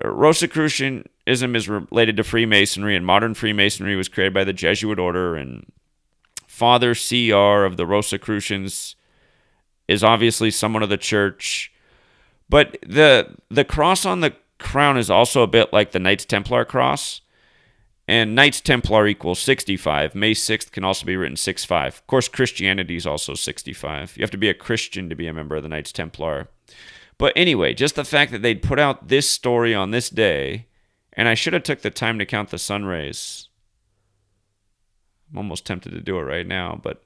Rosicrucianism is related to Freemasonry, and modern Freemasonry was created by the Jesuit order, and Father C.R. of the Rosicrucians is obviously someone of the church. But the cross on the crown is also a bit like the Knights Templar cross, and Knights Templar equals 65. May 6th can also be written 6/5. Of course, Christianity is also 65. You have to be a Christian to be a member of the Knights Templar. But anyway, just the fact that they'd put out this story on this day, and I should have took the time to count the sun rays. I'm almost tempted to do it right now, but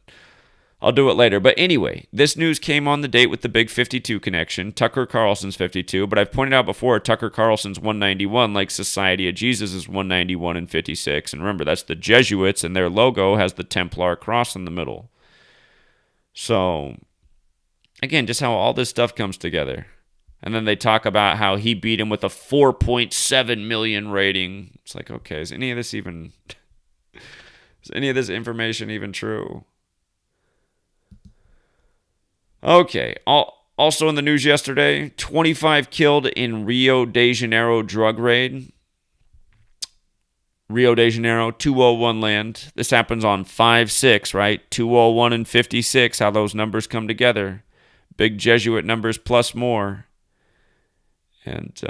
I'll do it later. But anyway, this news came on the date with the big 52 connection. Tucker Carlson's 52, but I've pointed out before, Tucker Carlson's 191, like Society of Jesus is 191 and 56. And remember, that's the Jesuits, and their logo has the Templar cross in the middle. So, again, just how all this stuff comes together. And then they talk about how he beat him with a 4.7 million rating. It's like, okay, is any of this information even true? Okay, also in the news yesterday, 25 killed in Rio de Janeiro drug raid. Rio de Janeiro, 201 land. This happens on 5/6, right? 201 and 56, how those numbers come together. Big Jesuit numbers plus more. And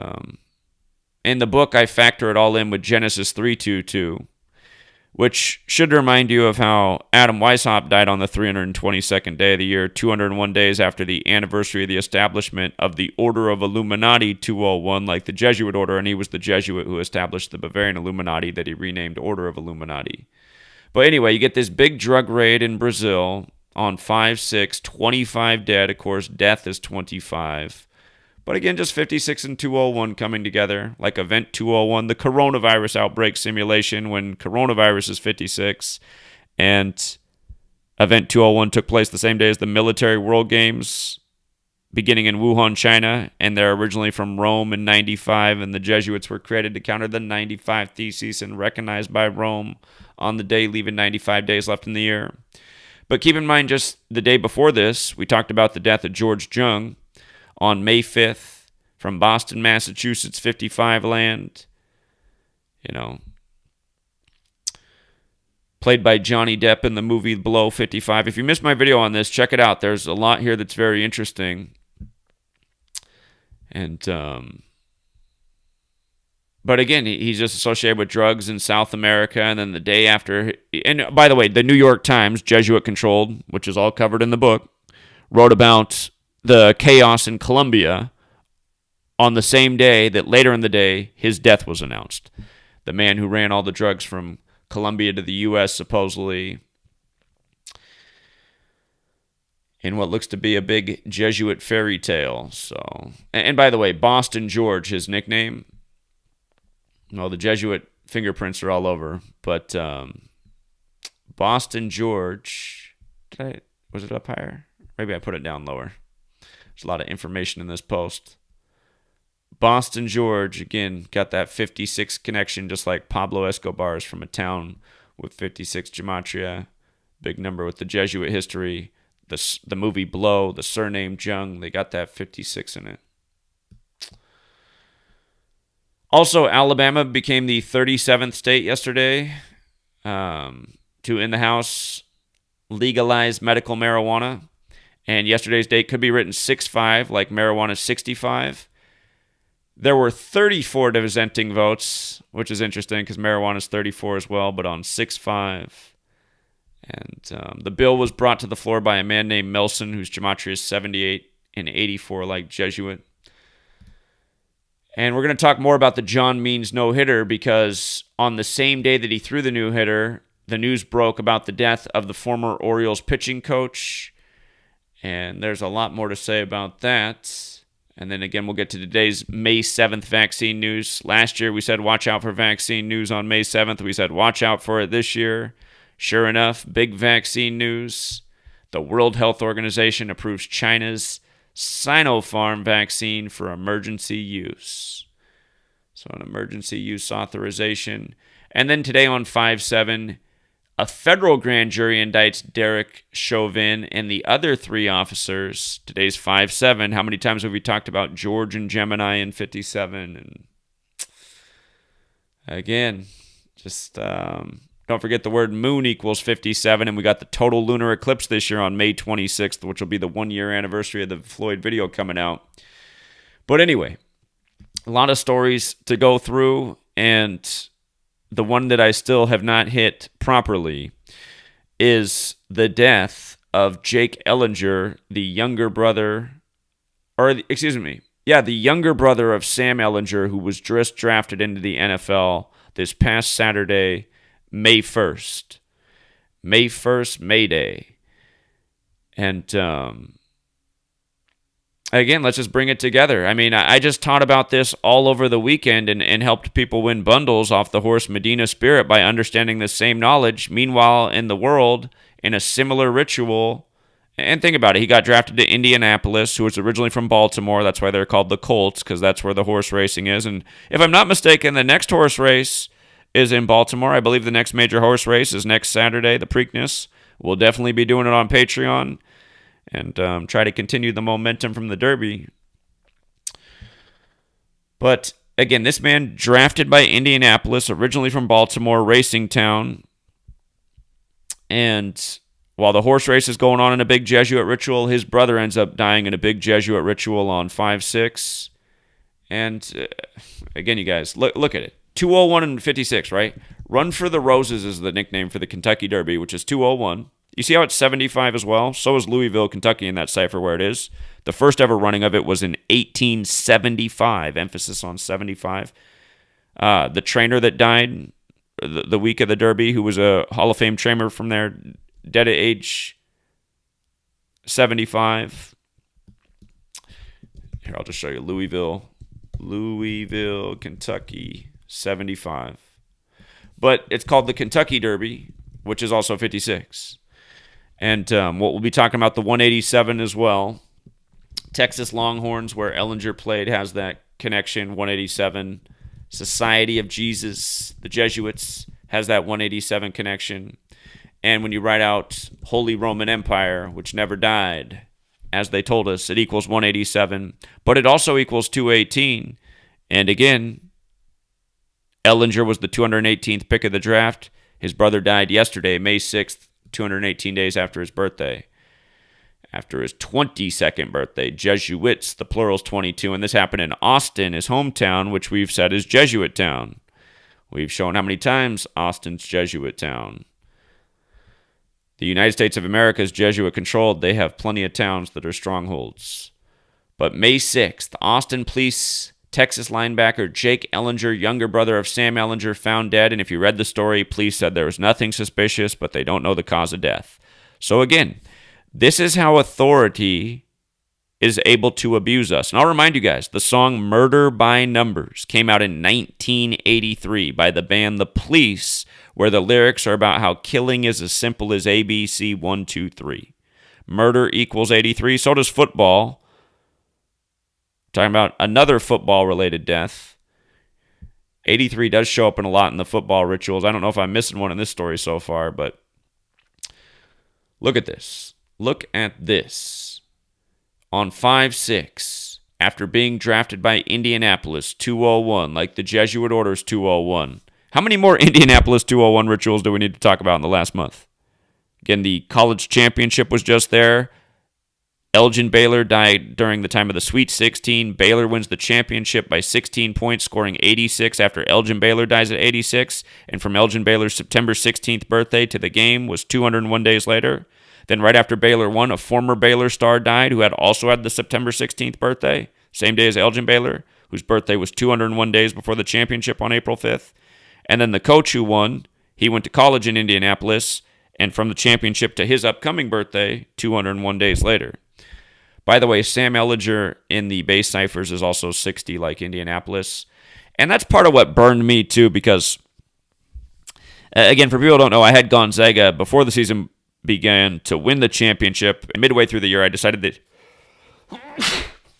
in the book, I factor it all in with Genesis 3:22, which should remind you of how Adam Weishaupt died on the 322nd day of the year, 201 days after the anniversary of the establishment of the Order of Illuminati 201, like the Jesuit order, and he was the Jesuit who established the Bavarian Illuminati that he renamed Order of Illuminati. But anyway, you get this big drug raid in Brazil on 5/6, 25 dead. Of course, death is 25. But again, just 56 and 201 coming together, like Event 201, the coronavirus outbreak simulation when coronavirus is 56. And Event 201 took place the same day as the Military World Games, beginning in Wuhan, China. And they're originally from Rome in 95, and the Jesuits were created to counter the 95 Theses and recognized by Rome on the day, leaving 95 days left in the year. But keep in mind, just the day before this, we talked about the death of George Jung on May 5th from Boston, Massachusetts, 55 land. Played by Johnny Depp in the movie Below 55. If you missed my video on this, check it out. There's a lot here that's very interesting. And But again, he's just associated with drugs in South America. And then the day after, and by the way, the New York Times, Jesuit controlled, which is all covered in the book, wrote about the chaos in Colombia on the same day that later in the day his death was announced. The man who ran all the drugs from Colombia to the U.S. supposedly in what looks to be a big Jesuit fairy tale. So, and by the way, Boston George, his nickname. Well, the Jesuit fingerprints are all over, but Boston George, was it up higher? Maybe I put it down lower. There's a lot of information in this post. Boston George, again, got that 56 connection, just like Pablo Escobar's from a town with 56 Gematria. Big number with the Jesuit history. The movie Blow, the surname Jung, they got that 56 in it. Also, Alabama became the 37th state yesterday to, in the House, legalize medical marijuana. And yesterday's date could be written 6-5, like marijuana 65. There were 34 dissenting votes, which is interesting because marijuana is 34 as well, but on 6-5. And the bill was brought to the floor by a man named Melson, whose gematria is 78 and 84, like Jesuit. And we're going to talk more about the John Means no-hitter because on the same day that he threw the no-hitter, the news broke about the death of the former Orioles pitching coach. And there's a lot more to say about that. And then again, we'll get to today's May 7th vaccine news. Last year, we said watch out for vaccine news on May 7th. We said watch out for it this year. Sure enough, big vaccine news. The World Health Organization approves China's Sinopharm vaccine for emergency use. So an emergency use authorization. And then today on 5/7, a federal grand jury indicts Derek Chauvin and the other 3 officers. Today's 5/7. How many times have we talked about George and Gemini in 57? And again, just don't forget the word moon equals 57, and we got the total lunar eclipse this year on May 26th, which will be the 1-year anniversary of the Floyd video coming out. But anyway, a lot of stories to go through, and the one that I still have not hit properly is the death of Jake Ehlinger, the younger brother, the younger brother of Sam Ehlinger, who was just drafted into the NFL this past Saturday, May 1st. May 1st, May Day. And again, let's just bring it together. I mean, I just taught about this all over the weekend and helped people win bundles off the horse Medina Spirit by understanding the same knowledge. Meanwhile, in the world, in a similar ritual, and think about it, he got drafted to Indianapolis, who was originally from Baltimore. That's why they're called the Colts, because that's where the horse racing is. And if I'm not mistaken, the next horse race is in Baltimore. I believe the next major horse race is next Saturday, the Preakness. We'll definitely be doing it on Patreon and try to continue the momentum from the Derby. But again, this man drafted by Indianapolis, originally from Baltimore, racing town. And while the horse race is going on in a big Jesuit ritual, his brother ends up dying in a big Jesuit ritual on 5/6. And again, you guys, look at it. 201 and 56, right? Run for the Roses is the nickname for the Kentucky Derby, which is 201. You see how it's 75 as well? So is Louisville, Kentucky in that cipher where it is. The first ever running of it was in 1875, emphasis on 75. The trainer that died the week of the Derby, who was a Hall of Fame trainer from there, dead at age 75. Here, I'll just show you Louisville, Kentucky, 75. But it's called the Kentucky Derby, which is also 56. And what we'll be talking about, the 187 as well. Texas Longhorns, where Ehlinger played, has that connection, 187. Society of Jesus, the Jesuits, has that 187 connection. And when you write out Holy Roman Empire, which never died, as they told us, it equals 187. But it also equals 218. And again, Ehlinger was the 218th pick of the draft. His brother died yesterday, May 6th, 218 days after his birthday. after his 22nd birthday. Jesuits, the plural's 22, and this happened in Austin, his hometown, which we've said is Jesuit town. We've shown how many times Austin's Jesuit town. The United States of America is Jesuit-controlled. They have plenty of towns that are strongholds. But May 6th, Austin police, Texas linebacker Jake Ehlinger, younger brother of Sam Ehlinger, found dead. And if you read the story, police said there was nothing suspicious, but they don't know the cause of death. So again, this is how authority is able to abuse us. And I'll remind you guys, the song Murder by Numbers came out in 1983 by the band The Police, where the lyrics are about how killing is as simple as ABC 1, 2, 3. Murder equals 83. So does football. Talking about another football-related death. 83 does show up in a lot in the football rituals. I don't know if I'm missing one in this story so far, but look at this. Look at this. On 5/6, after being drafted by Indianapolis 201, like the Jesuit Orders 201. How many more Indianapolis 201 rituals do we need to talk about in the last month? Again, the college championship was just there. Elgin Baylor died during the time of the Sweet 16. Baylor wins the championship by 16 points, scoring 86 after Elgin Baylor dies at 86. And from Elgin Baylor's September 16th birthday to the game was 201 days later. Then right after Baylor won, a former Baylor star died who had also had the September 16th birthday, same day as Elgin Baylor, whose birthday was 201 days before the championship on April 5th. And then the coach who won, he went to college in Indianapolis, and from the championship to his upcoming birthday, 201 days later. By the way, Sam Ehlinger in the base ciphers is also 60 like Indianapolis. And that's part of what burned me too, because, again, for people who don't know, I had Gonzaga before the season began to win the championship. And midway through the year, I decided that,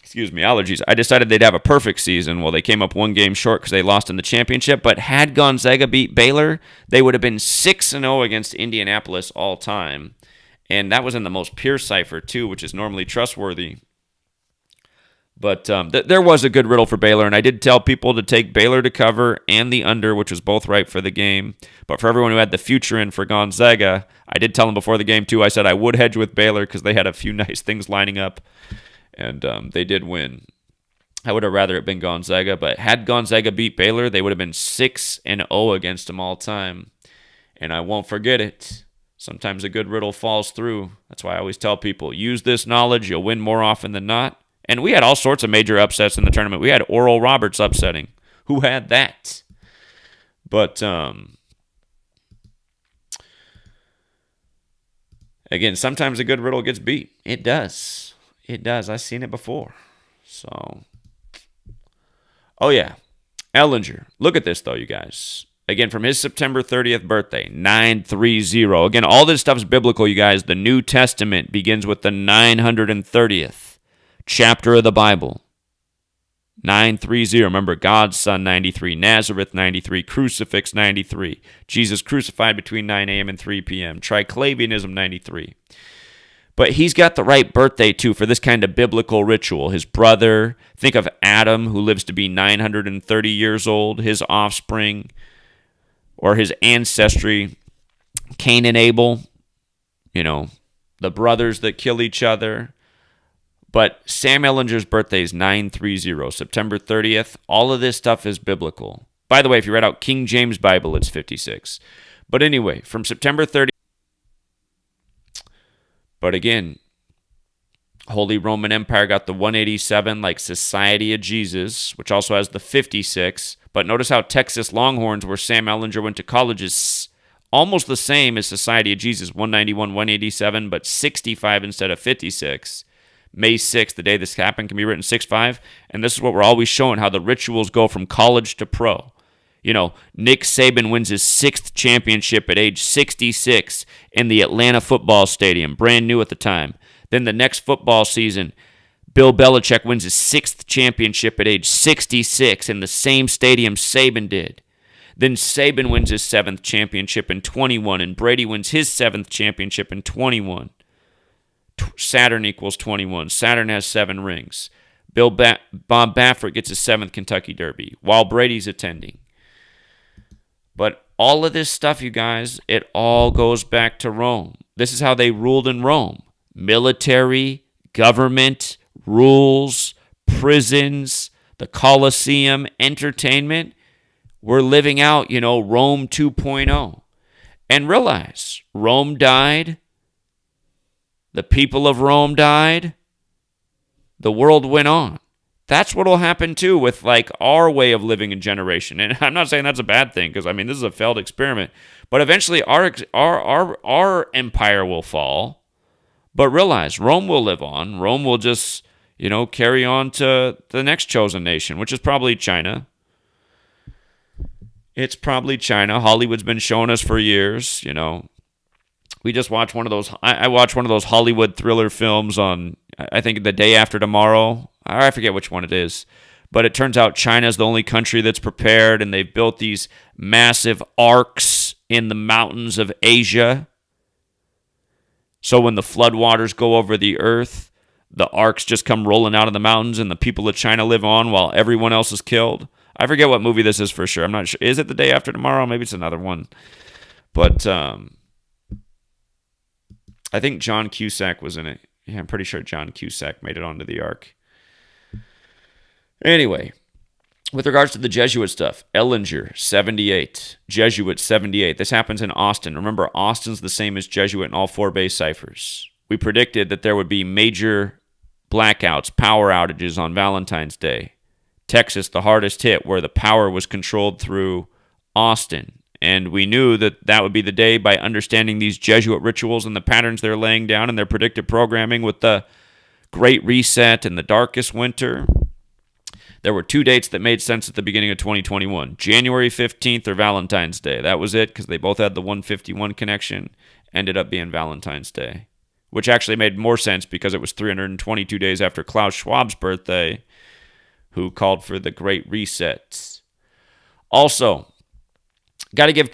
excuse me, allergies. I decided they'd have a perfect season. Well, they came up one game short because they lost in the championship. But had Gonzaga beat Baylor, they would have been 6-0 against Indianapolis all time. And that was in the most pure cipher, too, which is normally trustworthy. But there was a good riddle for Baylor, and I did tell people to take Baylor to cover and the under, which was both right for the game. But for everyone who had the future in for Gonzaga, I did tell them before the game, too, I said I would hedge with Baylor because they had a few nice things lining up, and they did win. I would have rather it been Gonzaga, but had Gonzaga beat Baylor, they would have been 6-0 against them all time. And I won't forget it. Sometimes a good riddle falls through. That's why I always tell people, use this knowledge, you'll win more often than not. And we had all sorts of major upsets in the tournament. We had Oral Roberts upsetting. Who had that? But, again, sometimes a good riddle gets beat. It does. It does. I've seen it before. So, oh yeah. Ehlinger. Look at this, though, you guys. Again, from his September 30th birthday, 930. Again, all this stuff's biblical, you guys. The New Testament begins with the 930th chapter of the Bible. 930. Remember, God's Son, 93. Nazareth, 93. Crucifix, 93. Jesus crucified between 9 a.m. and 3 p.m. Triclavianism, 93. But he's got the right birthday, too, for this kind of biblical ritual. His brother, think of Adam, who lives to be 930 years old, his offspring, or his ancestry, Cain and Abel, the brothers that kill each other. But Sam Ehlinger's birthday is 930, September 30th. All of this stuff is biblical. By the way, if you read out King James Bible, it's 56. But anyway, from September 30th. But again, Holy Roman Empire got the 187, like Society of Jesus, which also has the 56. But notice how Texas Longhorns, where Sam Ehlinger went to college, is almost the same as Society of Jesus, 191, 187, but 65 instead of 56. May 6th, the day this happened, can be written 6-5. And this is what we're always showing, how the rituals go from college to pro. Nick Saban wins his 6th championship at age 66 in the Atlanta football stadium, brand new at the time. Then the next football season, Bill Belichick wins his 6th championship at age 66 in the same stadium Saban did. Then Saban wins his 7th championship in 21, and Brady wins his 7th championship in 21. Saturn equals 21. Saturn has 7 rings. Bob Baffert gets his 7th Kentucky Derby while Brady's attending. But all of this stuff, you guys, it all goes back to Rome. This is how they ruled in Rome. military, government, rules, prisons, the Colosseum, entertainment. We're living out, Rome 2.0. And realize, Rome died. The people of Rome died. The world went on. That's what will happen too with our way of living in generation. And I'm not saying that's a bad thing because this is a failed experiment. But eventually our empire will fall. But realize Rome will live on. Rome will just, carry on to the next chosen nation, which is probably China. It's probably China. Hollywood's been showing us for years, We just watched one of those. I watched one of those Hollywood thriller films on, I think, The Day After Tomorrow. I forget which one it is. But it turns out China's the only country that's prepared, and they've built these massive arcs in the mountains of Asia. So when the floodwaters go over the earth, the arcs just come rolling out of the mountains, and the people of China live on while everyone else is killed. I forget what movie this is for sure. I'm not sure. Is it The Day After Tomorrow? Maybe it's another one. But I think John Cusack was in it. Yeah, I'm pretty sure John Cusack made it onto the ark. Anyway, with regards to the Jesuit stuff, Ehlinger, 78. Jesuit, 78. This happens in Austin. Remember, Austin's the same as Jesuit in all 4 base ciphers. We predicted that there would be major blackouts, power outages on Valentine's Day. Texas, the hardest hit, where the power was controlled through Austin. And we knew that that would be the day by understanding these Jesuit rituals and the patterns they're laying down and their predictive programming with the Great Reset and the Darkest Winter. There were 2 dates that made sense at the beginning of 2021. January 15th or Valentine's Day. That was it because they both had the 151 connection. Ended up being Valentine's Day, which actually made more sense because it was 322 days after Klaus Schwab's birthday, who called for the Great Reset. Also, got to give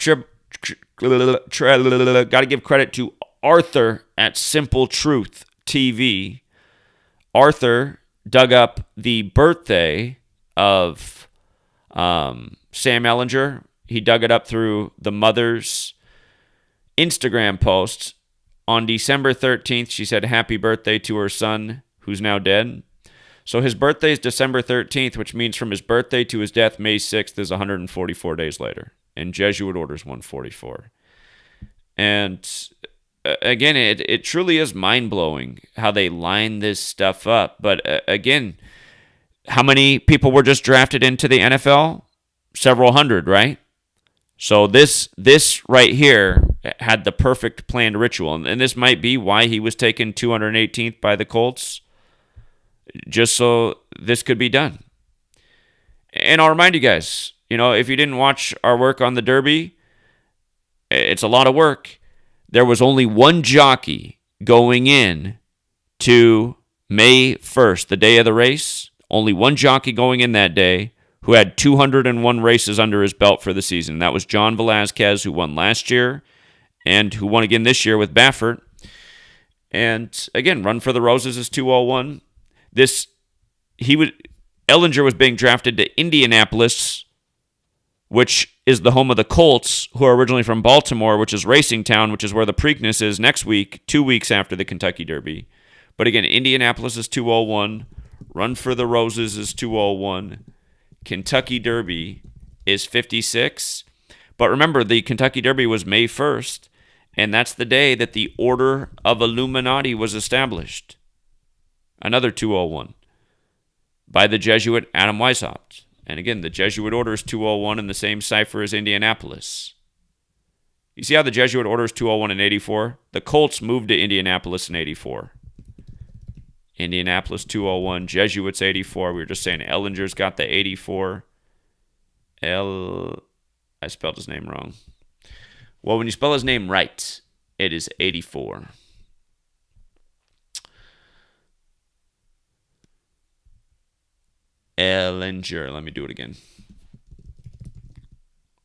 credit to Arthur at Simple Truth TV. Arthur dug up the birthday of Sam Ehlinger. He dug it up through the mother's Instagram post. On December 13th, she said happy birthday to her son, who's now dead. So his birthday is December 13th, which means from his birthday to his death, May 6th, is 144 days later. And Jesuit orders 144. And again, it truly is mind-blowing how they line this stuff up. But again, how many people were just drafted into the NFL? Several hundred, right? So this right here had the perfect planned ritual. And this might be why he was taken 218th by the Colts, just so this could be done. And I'll remind you guys, if you didn't watch our work on the Derby, it's a lot of work. There was only one jockey going in to May 1st, the day of the race. Only one jockey going in that day who had 201 races under his belt for the season. That was John Velazquez, who won last year and who won again this year with Baffert. And again, Run for the Roses is 201. Ehlinger was being drafted to Indianapolis, which is the home of the Colts, who are originally from Baltimore, which is Racing Town, which is where the Preakness is next week, 2 weeks after the Kentucky Derby. But again, Indianapolis is 201. Run for the Roses is 201. Kentucky Derby is 56. But remember, the Kentucky Derby was May 1st, and that's the day that the Order of Illuminati was established. Another 201 by the Jesuit Adam Weishaupt. And again, the Jesuit Order is 201 in the same cipher as Indianapolis. You see how the Jesuit Order is 201 in 84? The Colts moved to Indianapolis in 84. Indianapolis 201, Jesuits 84. We were just saying Ehlinger's got the 84. I spelled his name wrong. Well, when you spell his name right, it is 84. Ehlinger. Let me do it again.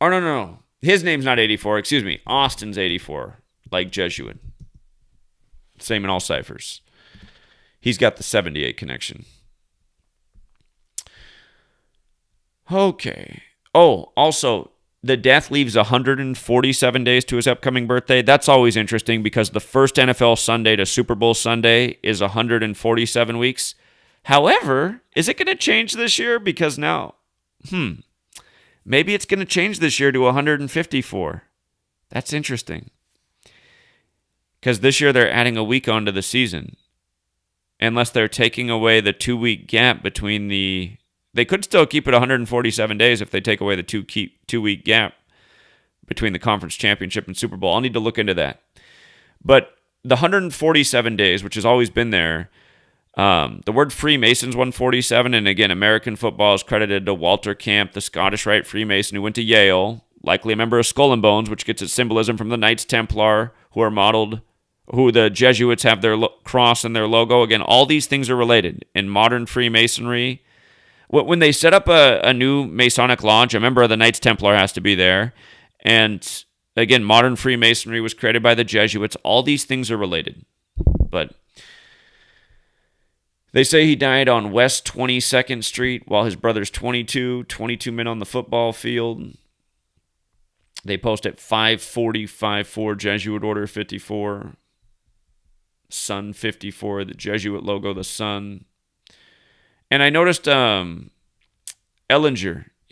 Oh, no. His name's not 84. Excuse me. Austin's 84, like Jesuit. Same in all ciphers. He's got the 78 connection. Okay. Oh, also, the death leaves 147 days to his upcoming birthday. That's always interesting because the first NFL Sunday to Super Bowl Sunday is 147 weeks. However, is it going to change this year? Because now, maybe it's going to change this year to 154. That's interesting. Because this year they're adding a week onto the season. Unless they're taking away the 2-week gap between the... They could still keep it 147 days if they take away the 2-week gap between the conference championship and Super Bowl. I'll need to look into that. But the 147 days, which has always been there, the word Freemason's 147, and again, American football is credited to Walter Camp, the Scottish Rite Freemason who went to Yale, likely a member of Skull and Bones, which gets its symbolism from the Knights Templar, who the Jesuits have their cross and their logo. Again, all these things are related. In modern Freemasonry, when they set up a new Masonic lodge, a member of the Knights Templar has to be there. And again, modern Freemasonry was created by the Jesuits. All these things are related. But they say he died on West 22nd Street while his brother's 22 men on the football field. They post at 5:40, Jesuit Order 54, Sun 54, the Jesuit logo, the sun. And I noticed Ehlinger,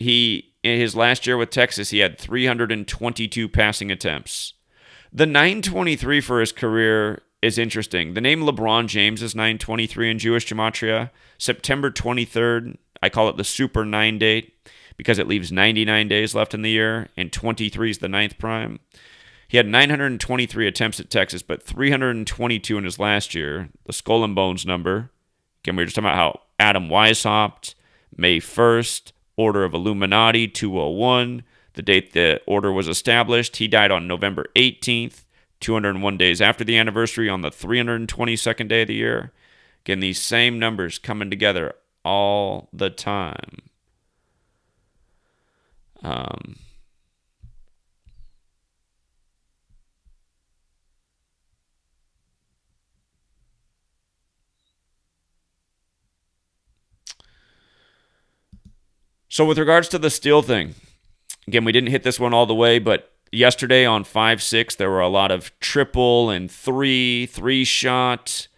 in his last year with Texas, he had 322 passing attempts. The 923 for his career is interesting. The name LeBron James is 923 in Jewish Gematria. September 23rd, I call it the Super 9 date because it leaves 99 days left in the year, and 23 is the ninth prime. He had 923 attempts at Texas, but 322 in his last year, the Skull and Bones number. Again, we were just talking about how Adam Weishaupt, May 1st, Order of Illuminati, 201, the date the order was established. He died on November 18th, 201 days after the anniversary, on the 322nd day of the year. Again, these same numbers coming together all the time. So with regards to the steel thing, again, we didn't hit this one all the way, but yesterday on 5-6, there were a lot of triple and three-shot.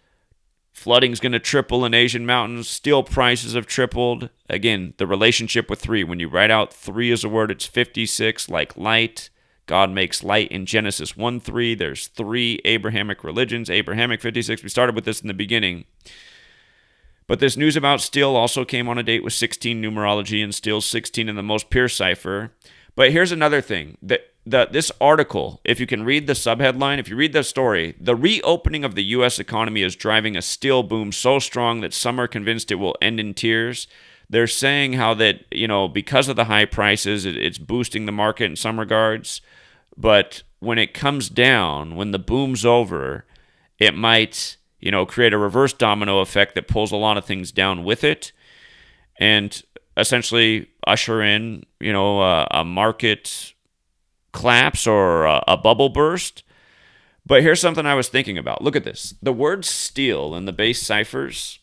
Flooding's going to triple in Asian mountains. Steel prices have tripled. Again, the relationship with 3. When you write out 3 as a word, it's 56, like light. God makes light in Genesis 1:3. There's 3 Abrahamic religions. Abrahamic 56. We started with this in the beginning. But this news about steel also came on a date with 16 numerology, and steel's 16 in the most pure cipher. But here's another thing. This article, if you can read the subheadline, if you read the story, the reopening of the U.S. economy is driving a steel boom so strong that some are convinced it will end in tears. They're saying how that, because of the high prices, it's boosting the market in some regards. But when it comes down, when the boom's over, it might, create a reverse domino effect that pulls a lot of things down with it. And essentially usher in, a market collapse or a bubble burst. But here's something I was thinking about. Look at this. The word steel in the base ciphers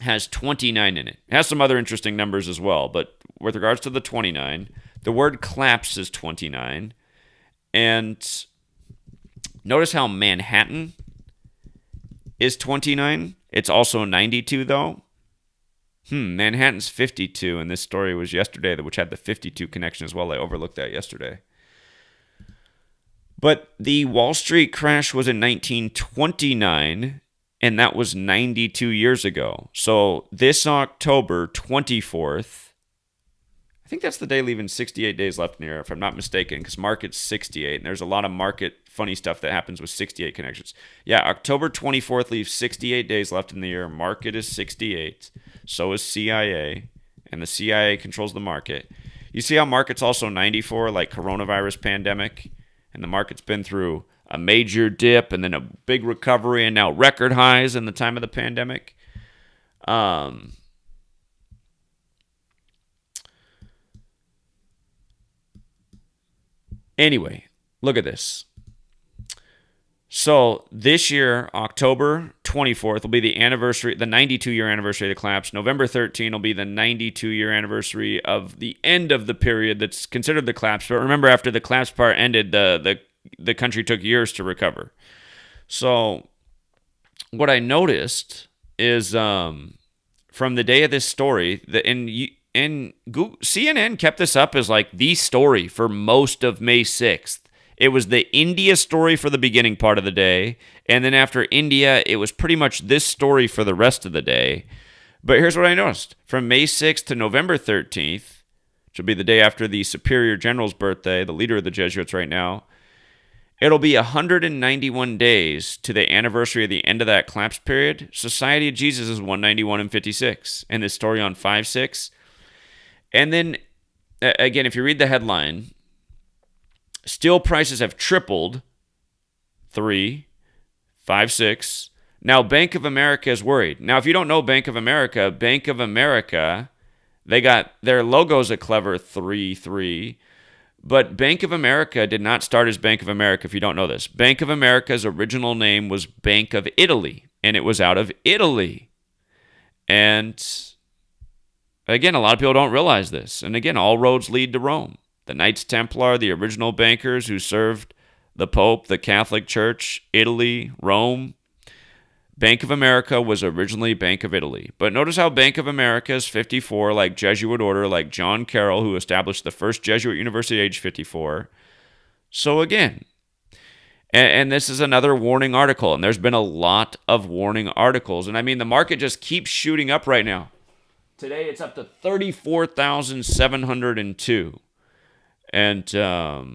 has 29 in it. It has some other interesting numbers as well, but with regards to the 29, the word collapse is 29. And notice how Manhattan is 29. It's also 92 though. Manhattan's 52, and this story was yesterday, which had the 52 connection as well. I overlooked that yesterday. But the Wall Street crash was in 1929, and that was 92 years ago. So this October 24th, I think that's the day leaving 68 days left in the year, if I'm not mistaken, because market's 68, and there's a lot of market funny stuff that happens with 68 connections. Yeah, October 24th leaves 68 days left in the year. Market is 68. So is CIA, and the CIA controls the market. You see how market's also 94, like coronavirus pandemic? And the market's been through a major dip and then a big recovery and now record highs in the time of the pandemic. Anyway, look at this. So this year, October 24th will be the 92-year anniversary of the collapse. November 13th will be the 92-year anniversary of the end of the period that's considered the collapse. But remember, after the collapse part ended, the country took years to recover. So what I noticed is from the day of this story, CNN kept this up as like the story for most of May 6th. It was the India story for the beginning part of the day, and then after India, it was pretty much this story for the rest of the day. But here's what I noticed. From May 6th to November 13th, which will be the day after the Superior General's birthday, the leader of the Jesuits right now, it'll be 191 days to the anniversary of the end of that collapse period. Society of Jesus is 191 and 56, and this story on 5/6. And then, again, if you read the headline, steel prices have tripled, 3, 5, 6. Now, Bank of America is worried. Now, if you don't know Bank of America, they got their logo's a clever 3, 3. But Bank of America did not start as Bank of America, if you don't know this. Bank of America's original name was Bank of Italy, and it was out of Italy. And again, a lot of people don't realize this. And again, all roads lead to Rome. The Knights Templar, the original bankers who served the Pope, the Catholic Church, Italy, Rome. Bank of America was originally Bank of Italy. But notice how Bank of America is 54, like Jesuit order, like John Carroll, who established the first Jesuit university at age 54. So again, and this is another warning article, and there's been a lot of warning articles. And I mean, the market just keeps shooting up right now. Today, it's up to 34,702. And I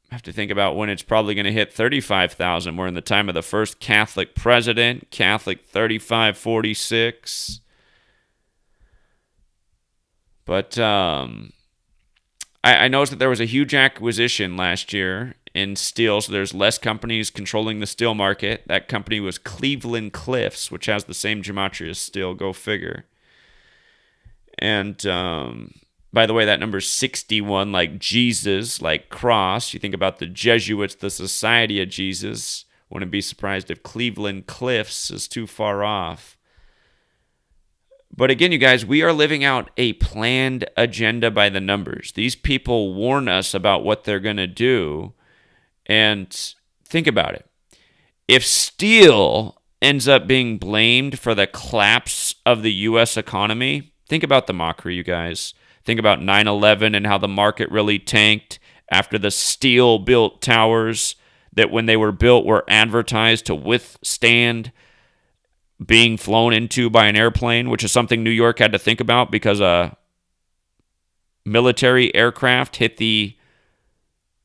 have to think about when it's probably going to hit 35,000. We're in the time of the first Catholic president, Catholic 3546. But I noticed that there was a huge acquisition last year in steel, so there's less companies controlling the steel market. That company was Cleveland Cliffs, which has the same Gematria steel, go figure. And by the way, that number is 61, like Jesus, like cross. You think about the Jesuits, the Society of Jesus. Wouldn't be surprised if Cleveland Cliffs is too far off. But again, you guys, we are living out a planned agenda by the numbers. These people warn us about what they're going to do. And think about it. If steel ends up being blamed for the collapse of the U.S. economy, think about the mockery, you guys. Think about 9/11 and how the market really tanked after the steel-built towers that when they were built were advertised to withstand being flown into by an airplane, which is something New York had to think about because a military aircraft hit the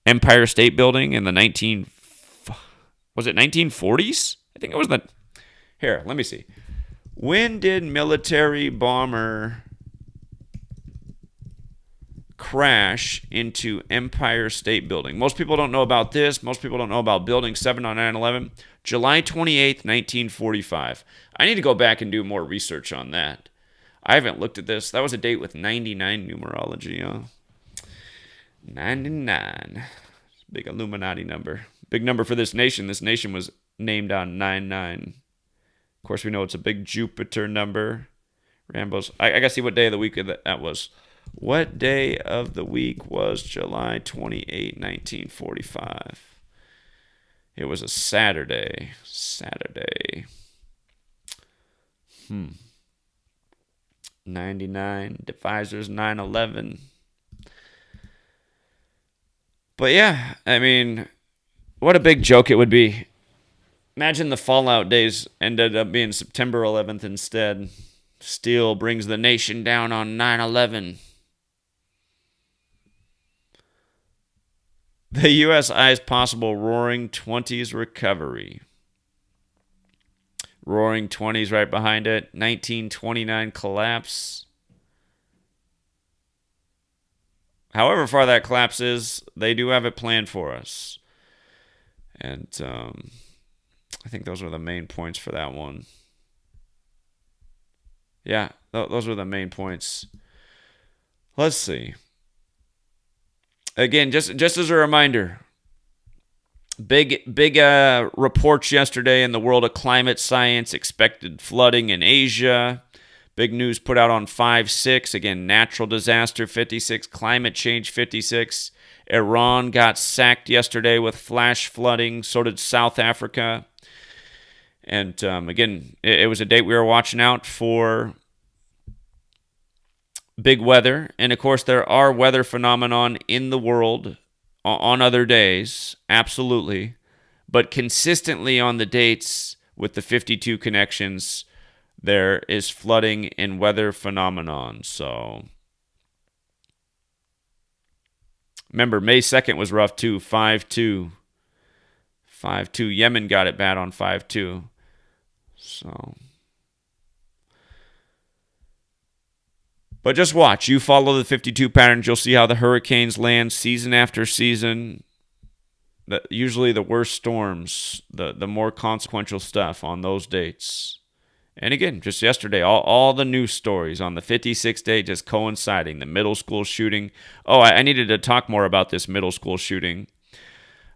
Empire State Building in the 1940s? I think it was Here, let me see. When did military bomber crash into Empire State Building? Most people don't know about this. Most people don't know about Building 7 on 9/11. July 28th, 1945. I need to go back and do more research on that. I haven't looked at this. That was a date with 99 numerology, huh? 99. Big Illuminati number. Big number for this nation. This nation was named on 99. Of course, we know it's a big Jupiter number. Rambo's. I got to see what day of the week that was. What day of the week was July 28, 1945? It was a Saturday. 99. Divisors 9/11. But yeah, I mean, what a big joke it would be. Imagine the fallout days ended up being September 11th instead. Steel brings the nation down on 9/11. The U.S. eyes possible Roaring '20s recovery. Roaring '20s right behind it. 1929 collapse. However far that collapse is, they do have it planned for us. And I think those were the main points for that one. Yeah, those were the main points. Let's see. Again, just as a reminder, Big reports yesterday in the world of climate science. Expected flooding in Asia. Big news put out on 5/6. Again, natural disaster 56, climate change 56. Iran got sacked yesterday with flash flooding. So did South Africa. And again, it was a date we were watching out for big weather. And of course, there are weather phenomenon in the world on other days, absolutely. But consistently on the dates with the 52 connections, there is flooding and weather phenomenon. So remember, May 2nd was rough too, 5-2. 5-2. Yemen got it bad on 5-2. So, but just watch. You follow the 52 patterns. You'll see how the hurricanes land season after season. Usually the worst storms, the more consequential stuff on those dates. And again, just yesterday, all the news stories on the 56th day just coinciding. The middle school shooting. Oh, I needed to talk more about this middle school shooting.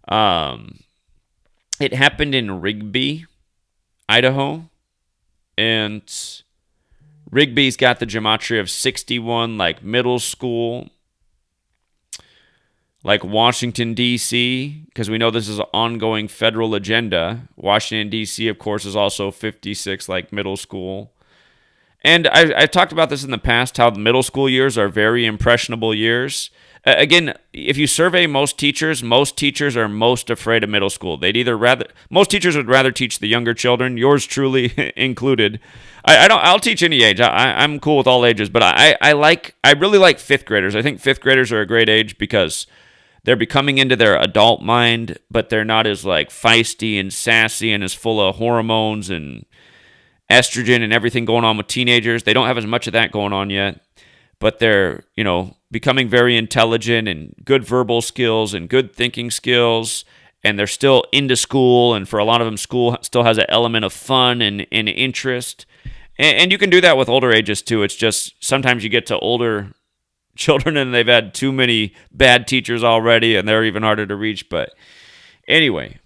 It happened in Rigby, Idaho. And Rigby's got the gematria of 61, like middle school, like Washington, D.C., because we know this is an ongoing federal agenda. Washington, D.C., of course, is also 56, like middle school. And I've talked about this in the past, how the middle school years are very impressionable years. Again, if you survey most teachers are most afraid of middle school. Most teachers would rather teach the younger children, yours truly included. I'll teach any age. I'm cool with all ages, but I really like fifth graders. I think fifth graders are a great age because they're becoming into their adult mind, but they're not as like feisty and sassy and as full of hormones and estrogen and everything going on with teenagers. They don't have as much of that going on yet, but they're, becoming very intelligent and good verbal skills and good thinking skills, and they're still into school, and for a lot of them, school still has an element of fun and interest. And you can do that with older ages too. It's just sometimes you get to older children and they've had too many bad teachers already, and they're even harder to reach. But anyway,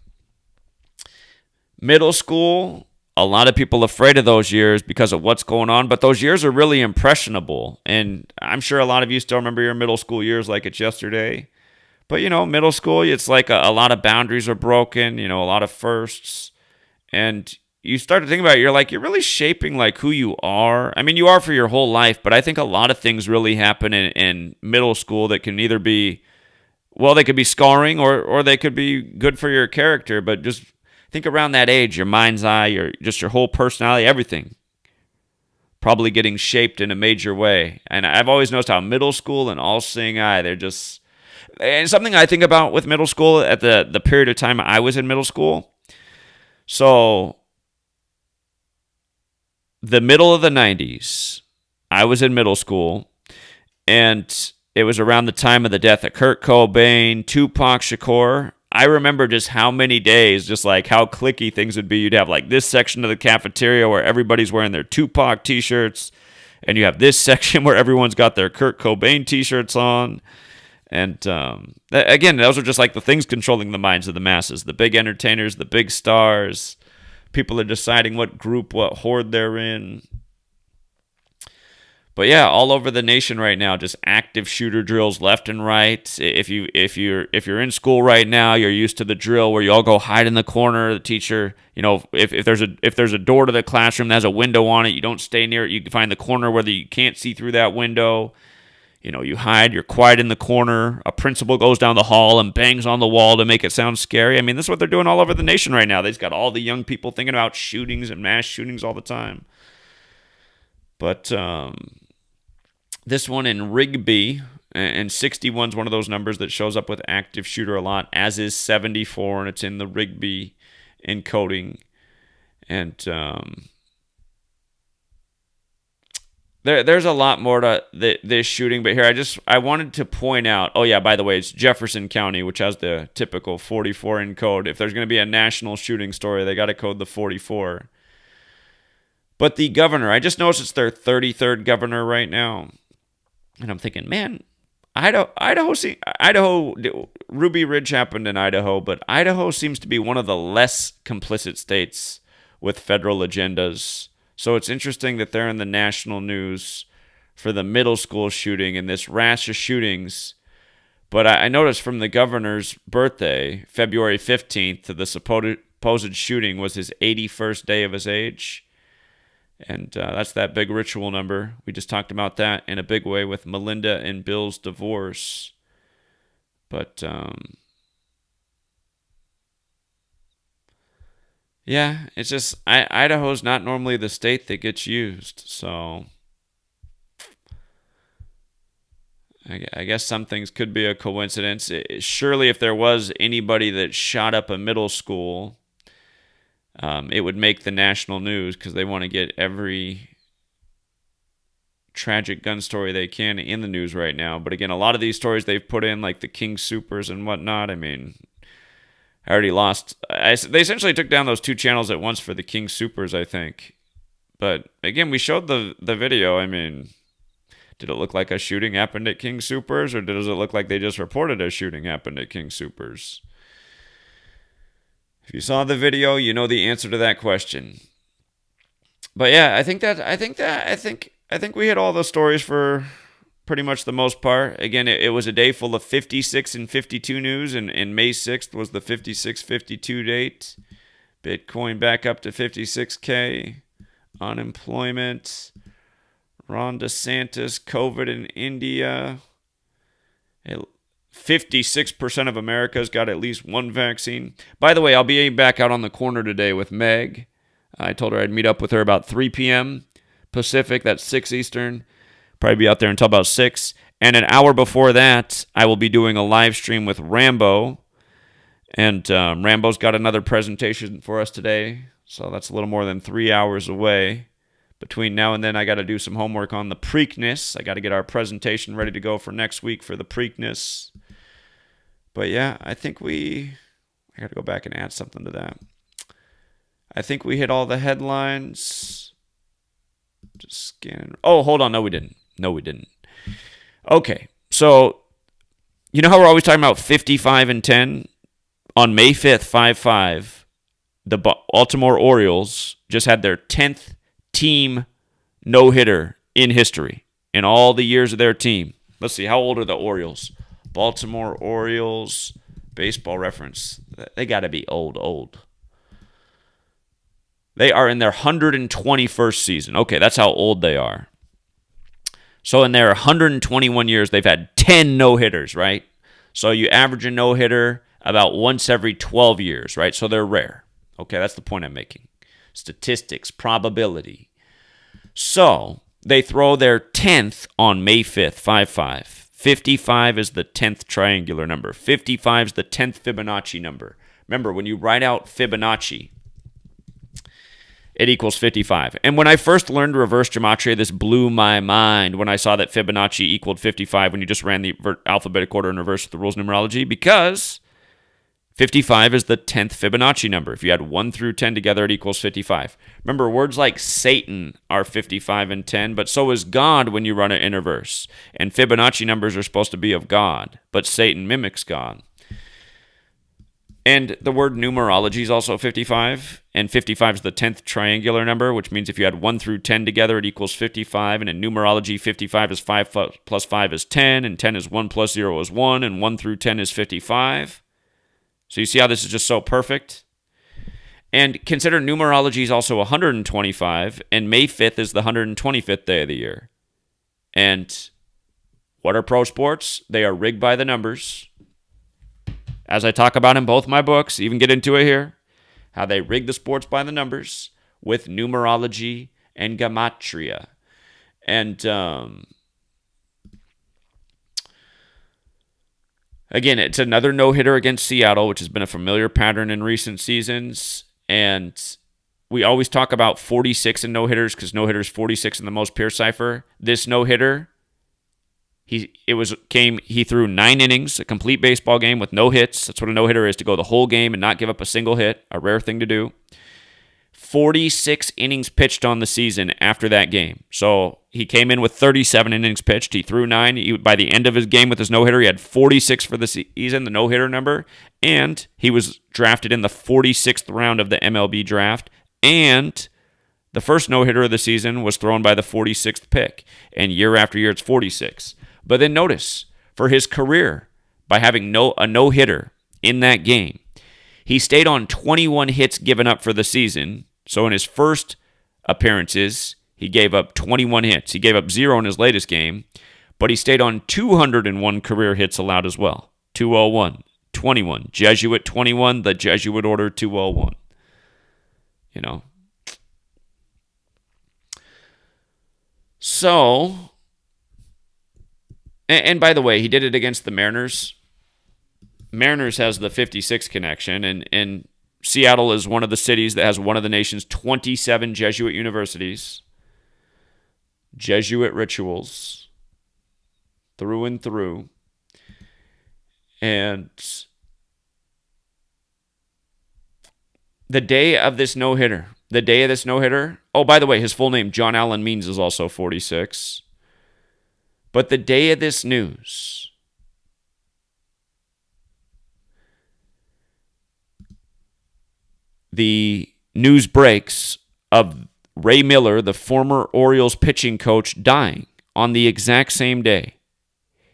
middle school, a lot of people afraid of those years because of what's going on, but those years are really impressionable. And I'm sure a lot of you still remember your middle school years like it's yesterday. But, middle school, it's like a lot of boundaries are broken, a lot of firsts. And you start to think about it, you're really shaping like who you are. I mean, you are for your whole life, but I think a lot of things really happen in middle school that can either be, they could be scarring or they could be good for your character, but just think around that age, your mind's eye, your whole personality, everything probably getting shaped in a major way. And I've always noticed how middle school and all-seeing eye, and something I think about with middle school at the period of time I was in middle school. So the middle of the 90s, I was in middle school, and it was around the time of the death of Kurt Cobain, Tupac Shakur. I remember just how many days, just like how cliquey things would be. You'd have like this section of the cafeteria where everybody's wearing their Tupac t-shirts, and you have this section where everyone's got their Kurt Cobain t-shirts on. And again, those are just like the things controlling the minds of the masses. The big entertainers, the big stars. People are deciding what group, what horde they're in. But yeah, all over the nation right now, just active shooter drills left and right. If you're in school right now, you're used to the drill where you all go hide in the corner. The teacher, if there's a door to the classroom that has a window on it, you don't stay near it. You can find the corner where you can't see through that window. You hide. You're quiet in the corner. A principal goes down the hall and bangs on the wall to make it sound scary. I mean, this is what they're doing all over the nation right now. They've got all the young people thinking about shootings and mass shootings all the time. But this one in Rigby, and 61 is one of those numbers that shows up with active shooter a lot, as is 74, and it's in the Rigby encoding. And there's a lot more to this shooting, but here I wanted to point out, oh yeah, by the way, it's Jefferson County, which has the typical 44 encode. If there's going to be a national shooting story, they got to code the 44. But the governor, I just noticed it's their 33rd governor right now. And I'm thinking, man, Idaho, Ruby Ridge happened in Idaho, but Idaho seems to be one of the less complicit states with federal agendas. So it's interesting that they're in the national news for the middle school shooting and this rash of shootings. But I noticed from the governor's birthday, February 15th, to the supposed shooting was his 81st day of his age. And that's that big ritual number. We just talked about that in a big way with Melinda and Bill's divorce. But, yeah, it's just, Idaho's not normally the state that gets used. So, I guess some things could be a coincidence. Surely if there was anybody that shot up a middle school, it would make the national news because they want to get every tragic gun story they can in the news right now. But again, a lot of these stories they've put in, like the King Soopers and whatnot, I mean, I already lost. They essentially took down those two channels at once for the King Soopers, I think. But again, we showed the video. I mean, did it look like a shooting happened at King Soopers, or does it look like they just reported a shooting happened at King Soopers? If you saw the video, you know the answer to that question. But yeah, I think we hit all the stories for pretty much the most part. Again, it was a day full of 56 and 52 news, and May 6th was the 56-52 date. Bitcoin back up to 56K. Unemployment. Ron DeSantis, COVID in India. 56% of America's got at least one vaccine. By the way, I'll be back out on the corner today with Meg. I told her I'd meet up with her about 3 p.m. Pacific. That's 6 Eastern. Probably be out there until about 6. And an hour before that, I will be doing a live stream with Rambo. And Rambo's got another presentation for us today. So that's a little more than 3 hours away. Between now and then, I got to do some homework on the Preakness. I got to get our presentation ready to go for next week for the Preakness. But yeah, I think I got to go back and add something to that. I think we hit all the headlines. Just scanning. Oh, hold on. No, we didn't. Okay, so you know how we're always talking about 55 and 10? On May 5th, 5-5, the Baltimore Orioles just had their 10th team no-hitter in history in all the years of their team. Let's see, how old are the Orioles? Baltimore Orioles, Baseball Reference. They got to be old. They are in their 121st season. Okay, that's how old they are. So in their 121 years, they've had 10 no-hitters, right? So you average a no-hitter about once every 12 years, right? So they're rare. Okay, that's the point I'm making. Statistics, probability. So they throw their 10th on May 5th, 5-5. 55 is the 10th triangular number. 55 is the 10th Fibonacci number. Remember, when you write out Fibonacci, it equals 55. And when I first learned reverse gematria, this blew my mind when I saw that Fibonacci equaled 55 when you just ran the alphabetic order in reverse with the rules of numerology, because 55 is the 10th Fibonacci number. If you add 1 through 10 together, it equals 55. Remember, words like Satan are 55 and 10, but so is God when you run it in reverse. And Fibonacci numbers are supposed to be of God, but Satan mimics God. And the word numerology is also 55, and 55 is the 10th triangular number, which means if you add 1 through 10 together, it equals 55. And in numerology, 55 is 5 plus 5 is 10, and 10 is 1 plus 0 is 1, and 1 through 10 is 55. So you see how this is just so perfect? And consider numerology is also 125, and May 5th is the 125th day of the year. And what are pro sports? They are rigged by the numbers. As I talk about in both my books, even get into it here, how they rig the sports by the numbers with numerology and Gematria. And again, it's another no-hitter against Seattle, which has been a familiar pattern in recent seasons. And we always talk about 46 in no-hitters because no-hitters 46 in the most pure cipher. This no-hitter, he threw 9 innings, a complete baseball game with no hits. That's what a no-hitter is, to go the whole game and not give up a single hit, a rare thing to do. 46 innings pitched on the season after that game. So He came in with 37 innings pitched. He threw 9. By the end of his game with his no-hitter, he had 46 for the season, the no-hitter number. And he was drafted in the 46th round of the MLB draft. And the first no-hitter of the season was thrown by the 46th pick. And year after year, it's 46. But then notice, for his career, by having a no-hitter in that game, he stayed on 21 hits given up for the season. So in his first appearances, he gave up 21 hits. He gave up 0 in his latest game, but he stayed on 201 career hits allowed as well. 201, 21. Jesuit 21, the Jesuit order 201. You know. So, and by the way, he did it against the Mariners. Mariners has the 56 connection, and Seattle is one of the cities that has one of the nation's 27 Jesuit universities. Jesuit rituals through and through. And the day of this no-hitter, oh, by the way, his full name, John Allen Means, is also 46. But the day of this news, the news breaks of Ray Miller, the former Orioles pitching coach, dying on the exact same day.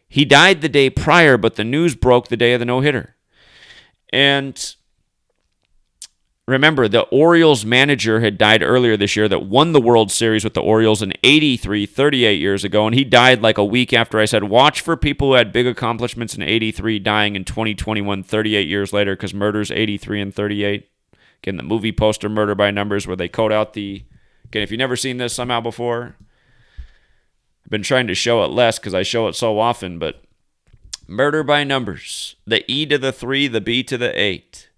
He died the day prior, but the news broke the day of the no-hitter. And remember, the Orioles manager had died earlier this year that won the World Series with the Orioles in 83, 38 years ago, and he died like a week after I said, watch for people who had big accomplishments in 83 dying in 2021, 38 years later, because murder's 83 and 38. Again, the movie poster Murder by Numbers, where they code out the... Again, if you've never seen this somehow before, I've been trying to show it less because I show it so often, but Murder by Numbers. The E to the 3, the B to the 8.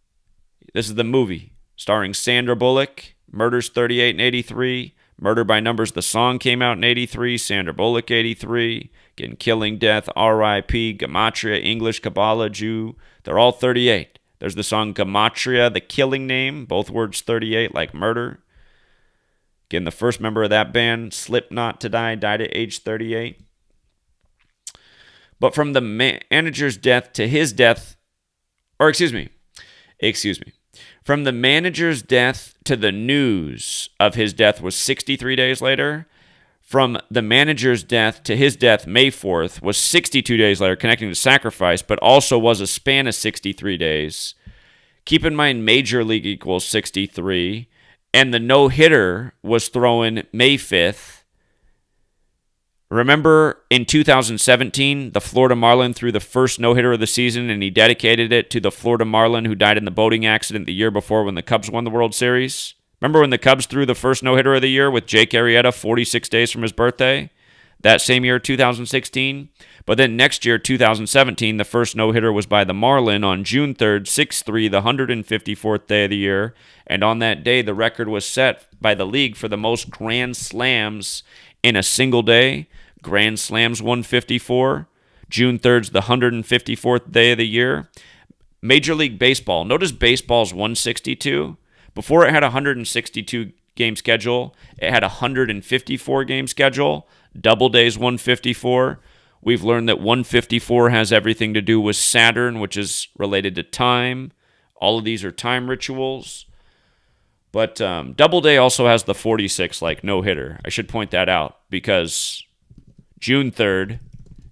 This is the movie starring Sandra Bullock. Murder's 38 and 83. Murder by Numbers, the song came out in 83. Sandra Bullock, 83. Again, Killing Death, R.I.P., Gematria, English, Kabbalah, Jew. They're all 38. There's the song Gematria, the killing name. Both words 38, like murder. Again, the first member of that band, Slipknot to die, died at age 38. But from the manager's death to his death, excuse me. From the manager's death to the news of his death was 63 days later. From the manager's death to his death, May 4th, was 62 days later, connecting to sacrifice, but also was a span of 63 days. Keep in mind, Major League equals 63. And the no-hitter was thrown May 5th. Remember in 2017, the Florida Marlin threw the first no-hitter of the season, and he dedicated it to the Florida Marlin who died in the boating accident the year before when the Cubs won the World Series? Remember when the Cubs threw the first no-hitter of the year with Jake Arrieta 46 days from his birthday? That same year, 2016. But then next year, 2017, the first no-hitter was by the Marlin on June 3rd, 6-3, the 154th day of the year. And on that day, the record was set by the league for the most grand slams in a single day. Grand slams 154. June 3rd's the 154th day of the year. Major League Baseball. Notice baseball's 162. Before it had a 162 game schedule, it had a 154 game schedule. Doubleday's 154. We've learned that 154 has everything to do with Saturn, which is related to time. All of these are time rituals. But Doubleday also has the 46, like no-hitter. I should point that out because June 3rd,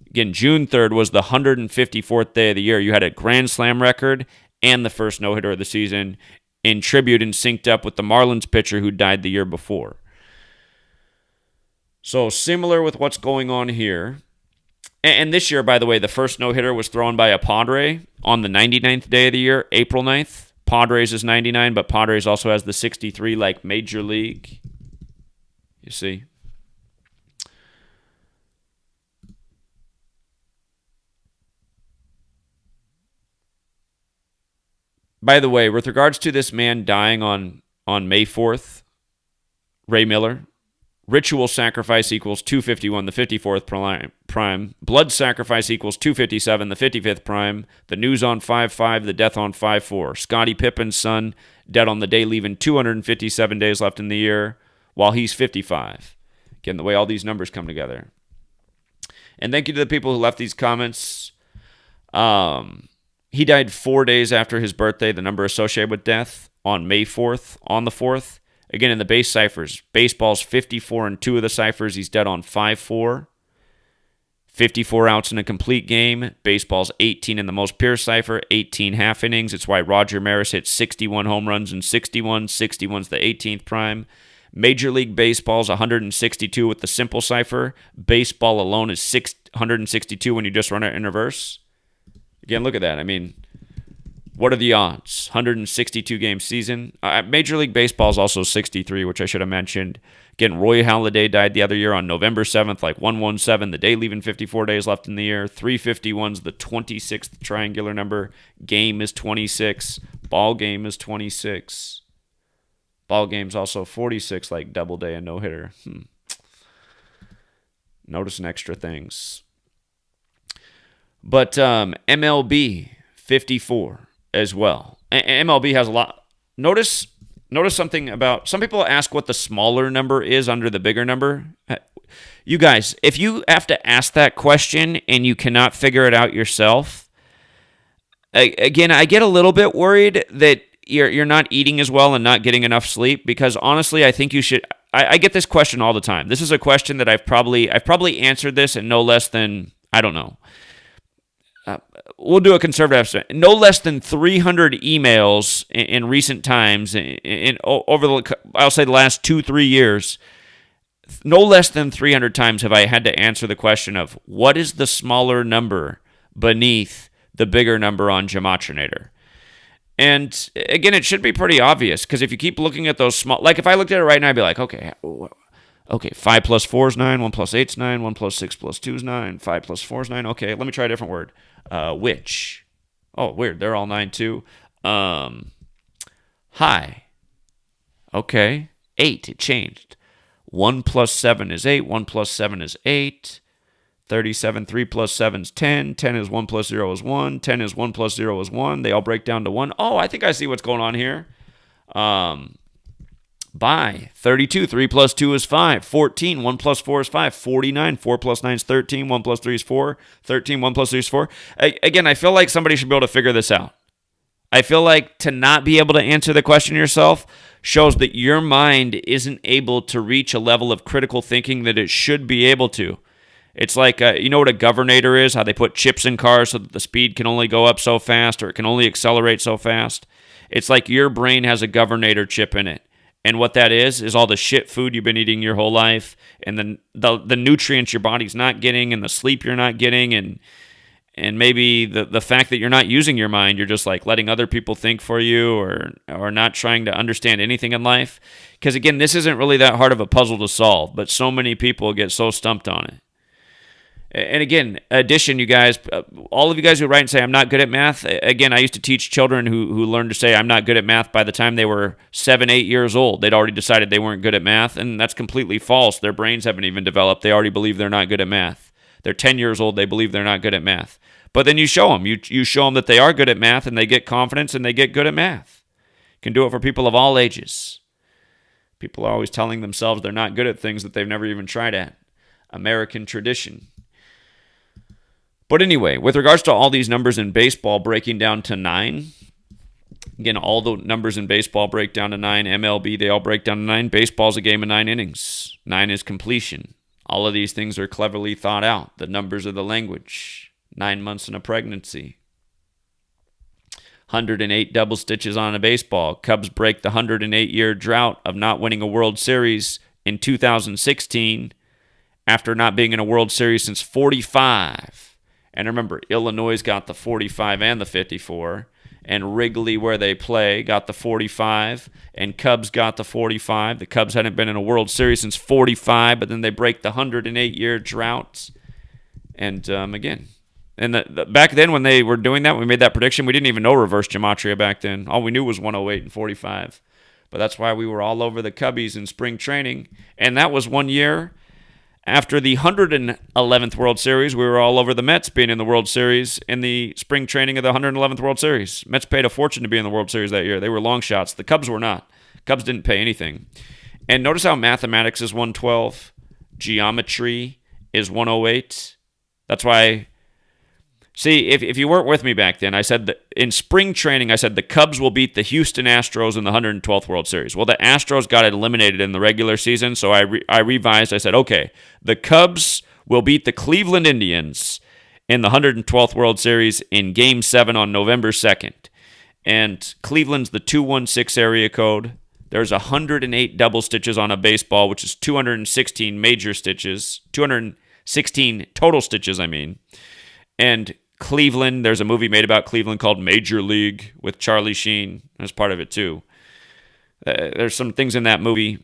again, June 3rd was the 154th day of the year. You had a Grand Slam record and the first no-hitter of the season in tribute and synced up with the Marlins pitcher who died the year before. So similar with what's going on here. And this year, by the way, the first no-hitter was thrown by a Padre on the 99th day of the year, April 9th. Padres is 99, but Padres also has the 63 like Major League. You see? By the way, with regards to this man dying on May 4th, Ray Miller, ritual sacrifice equals 251, the 54th prime. Blood sacrifice equals 257, the 55th prime. The news on 5-5, the death on 5-4. Scottie Pippen's son, dead on the day, leaving 257 days left in the year, while he's 55. Again, the way all these numbers come together. And thank you to the people who left these comments. He died 4 days after his birthday, the number associated with death, on May 4th, on the 4th. Again, in the base ciphers, baseball's 54 in 2 of the ciphers. He's dead on 5-4. 54 outs in a complete game. Baseball's 18 in the most pure cipher, 18 half innings. It's why Roger Maris hit 61 home runs in 61. 61's the 18th prime. Major League Baseball's 162 with the simple cipher. Baseball alone is 662 when you just run it in reverse. Again, look at that. I mean, what are the odds? 162 game season. Major League Baseball is also 63, which I should have mentioned. Again, Roy Halladay died the other year on November 7th, like 117, the day leaving 54 days left in the year. 351's the 26th triangular number. Game is 26. Ball game is 26. Ball game's also 46, like Doubleday and no-hitter. Noticing extra things. But MLB, 54 as well. MLB has a lot. Notice something about, some people ask what the smaller number is under the bigger number. You guys, if you have to ask that question and you cannot figure it out yourself, again, I get a little bit worried that you're not eating as well and not getting enough sleep, because honestly, I think you should. I get this question all the time. This is a question that I've probably answered this in no less than, I don't know. We'll do a conservative estimate. No less than 300 emails in recent times, I'll say the last 2-3 years, no less than 300 times have I had to answer the question of what is the smaller number beneath the bigger number on Gematrinator. And again, it should be pretty obvious, because if you keep looking at those small, like if I looked at it right now, I'd be like, okay, 5 plus 4 is 9, 1 plus 8 is 9, 1 plus 6 plus 2 is 9, 5 plus 4 is 9. Okay, let me try a different word. Which? Oh, weird. They're all 9 too. High. Okay. 8. It changed. 1 plus 7 is 8. 1 plus 7 is 8. 37. 3 plus 7 is 10. 10 is 1 plus 0 is 1. 10 is 1 plus 0 is 1. They all break down to 1. Oh, I think I see what's going on here. By 32, 3 plus 2 is 5. 14, 1 plus 4 is 5. 49, 4 plus 9 is 13. 1 plus 3 is 4. 13, 1 plus 3 is 4. Again, I feel like somebody should be able to figure this out. I feel like to not be able to answer the question yourself shows that your mind isn't able to reach a level of critical thinking that it should be able to. It's like, you know what a governor is? How they put chips in cars so that the speed can only go up so fast, or it can only accelerate so fast? It's like your brain has a governor chip in it. And what that is all the shit food you've been eating your whole life, and then the nutrients your body's not getting, and the sleep you're not getting, and maybe the fact that you're not using your mind, you're just like letting other people think for you, or not trying to understand anything in life. Because again, this isn't really that hard of a puzzle to solve, but so many people get so stumped on it. And again, addition, you guys, all of you guys who write and say, I'm not good at math. Again, I used to teach children who learned to say, I'm not good at math by the time they were 7, 8 years old. They'd already decided they weren't good at math, and that's completely false. Their brains haven't even developed. They already believe they're not good at math. They're 10 years old. They believe they're not good at math. But then you show them. You show them that they are good at math, and they get confidence, and they get good at math. You can do it for people of all ages. People are always telling themselves they're not good at things that they've never even tried at. American tradition. But anyway, with regards to all these numbers in baseball breaking down to 9, again, all the numbers in baseball break down to 9. MLB, they all break down to 9. Baseball's a game of 9 innings. 9 is completion. All of these things are cleverly thought out. The numbers of the language. 9 months in a pregnancy. 108 double stitches on a baseball. Cubs break the 108-year drought of not winning a World Series in 2016 after not being in a World Series since 45. And remember, Illinois got the 45 and the 54. And Wrigley, where they play, got the 45. And Cubs got the 45. The Cubs hadn't been in a World Series since 45, but then they break the 108-year drought. And again, and back then when they were doing that, we made that prediction, we didn't even know reverse gematria back then. All we knew was 108 and 45. But that's why we were all over the Cubbies in spring training. And that was 1 year after the 111th World Series. We were all over the Mets being in the World Series in the spring training of the 111th World Series. Mets paid a fortune to be in the World Series that year. They were long shots. The Cubs were not. Cubs didn't pay anything. And notice how mathematics is 112. Geometry is 108. That's why. See, if you weren't with me back then, I said that in spring training, I said the Cubs will beat the Houston Astros in the 112th World Series. Well, the Astros got eliminated in the regular season, so I revised. I said, okay, the Cubs will beat the Cleveland Indians in the 112th World Series in Game 7 on November 2nd. And Cleveland's the 216 area code. There's 108 double stitches on a baseball, which is 216 major stitches, 216 total stitches, I mean. And Cleveland, there's a movie made about Cleveland called Major League with Charlie Sheen as part of it too. There's some things in that movie.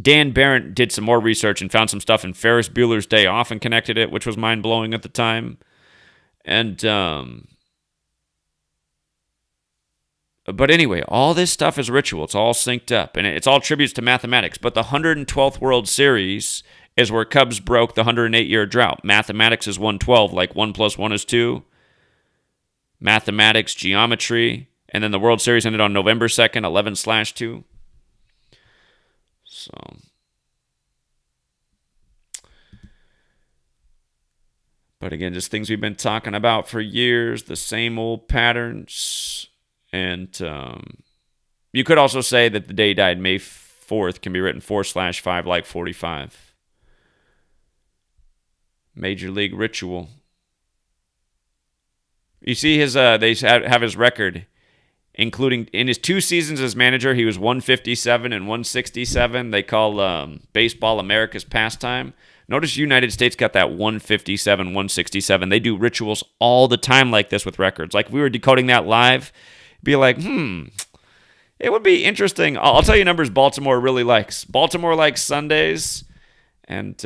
Dan Barrett did some more research and found some stuff in Ferris Bueller's Day Off and connected it, which was mind-blowing at the time. And, but anyway, all this stuff is ritual. It's all synced up, and it's all tributes to mathematics. But the 112th World Series is where Cubs broke the 108-year drought. Mathematics is 112, like 1 plus 1 is 2. Mathematics, geometry, and then the World Series ended on November 2nd, 11/2. So, but again, just things we've been talking about for years, the same old patterns. And you could also say that the day died May 4th can be written 4/5 like 45. Major League Ritual. You see his they have his record, including in his 2 seasons as manager, he was 157 and 167. They call baseball America's pastime. Notice United States got that 157, 167. They do rituals all the time like this with records. Like if we were decoding that live, be like, it would be interesting. I'll tell you numbers Baltimore really likes. Baltimore likes Sundays, and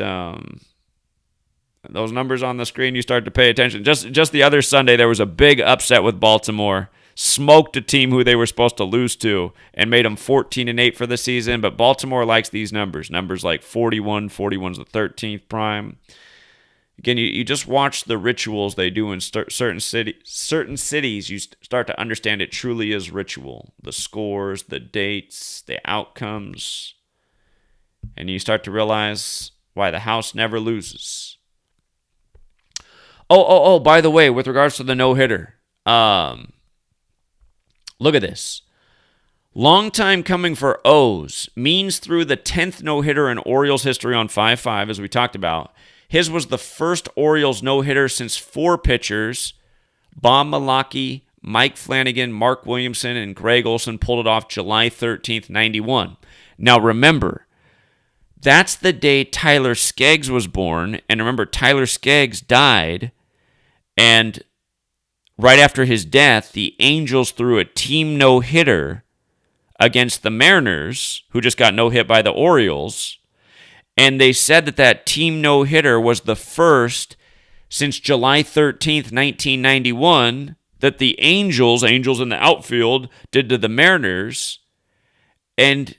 those numbers on the screen, you start to pay attention. Just the other Sunday, there was a big upset with Baltimore. Smoked a team who they were supposed to lose to and made them 14-8 for the season. But Baltimore likes these numbers. Numbers like 41. 41's the 13th prime. Again, you just watch the rituals they do in certain cities. You start to understand it truly is ritual. The scores, the dates, the outcomes. And you start to realize why the house never loses. Oh, by the way, with regards to the no-hitter, look at this. Long time coming for O's. Means through the 10th no-hitter in Orioles history on 5-5, as we talked about. His was the first Orioles no-hitter since 4 pitchers. Bob Malachy, Mike Flanagan, Mark Williamson, and Greg Olson pulled it off July 13th, 91. Now remember, that's the day Tyler Skaggs was born. And remember, Tyler Skaggs died. And right after his death, the Angels threw a team no-hitter against the Mariners, who just got no-hit by the Orioles. And they said that team no-hitter was the first since July 13th, 1991, that the Angels in the outfield, did to the Mariners. And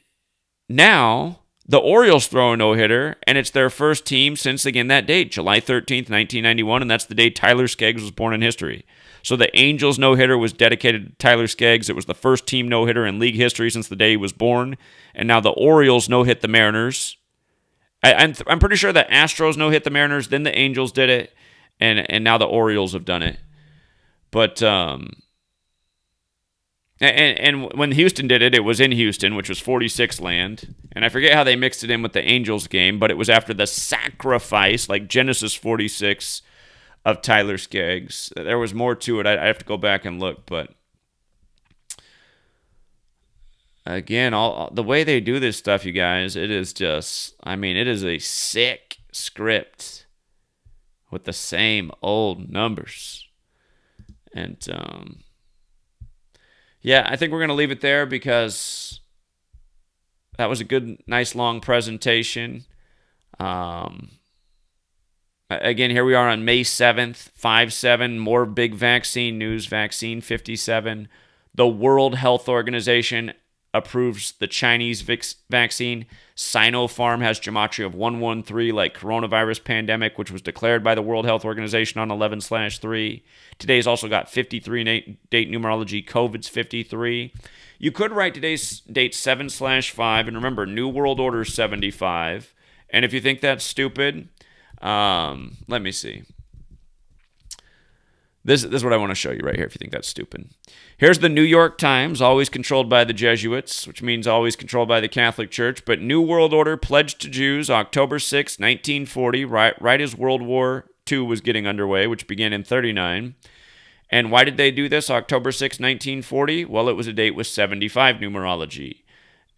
now the Orioles throw a no-hitter, and it's their first team since, again, that date, July 13th, 1991, and that's the day Tyler Skaggs was born in history. So the Angels no-hitter was dedicated to Tyler Skaggs. It was the first team no-hitter in league history since the day he was born. And now the Orioles no-hit the Mariners. I'm pretty sure the Astros no-hit the Mariners, then the Angels did it, and now the Orioles have done it. But and when Houston did it, it was in Houston, which was 46 land. And I forget how they mixed it in with the Angels game, but it was after the sacrifice, like Genesis 46 of Tyler Skaggs. There was more to it. I have to go back and look, but again, all the way they do this stuff, you guys, it is just, it is a sick script with the same old numbers. And yeah, I think we're going to leave it there because that was a good, nice, long presentation. Again, here we are on May 7th, 5/7, more big vaccine news, vaccine 57. The World Health Organization approves the Chinese vaccine. Sinopharm has gematria of 113, like coronavirus pandemic, which was declared by the World Health Organization on 11/3. Today's also got 53 date numerology. COVID's 53. You could write today's date 7/5, and remember, New World Order 75, And if you think that's stupid, let me see. This is what I want to show you right here if you think that's stupid. Here's the New York Times, always controlled by the Jesuits, which means always controlled by the Catholic Church. But New World Order pledged to Jews October 6, 1940, right as World War II was getting underway, which began in 1939. And why did they do this October 6, 1940? Well, it was a date with 75 numerology.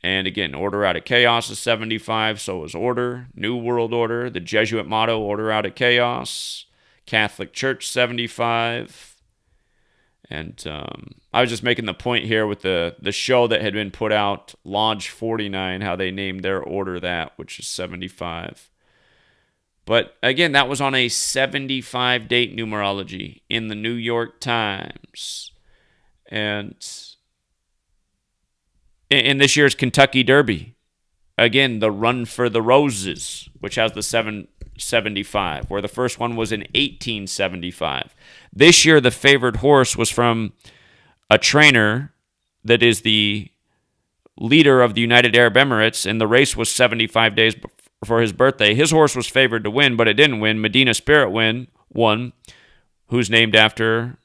And again, order out of chaos is 75, so is order. New World Order, the Jesuit motto, order out of chaos. Catholic Church 75. And I was just making the point here with the show that had been put out, Lodge 49, how they named their order that, which is 75. But again, that was on a 75 date numerology in the New York Times. And in this year's Kentucky Derby, again, the Run for the Roses, which has the 775, where the first one was in 1875. This year, the favored horse was from a trainer that is the leader of the United Arab Emirates, and the race was 75 days before his birthday. His horse was favored to win, but it didn't win. Medina Spirit won, who's named after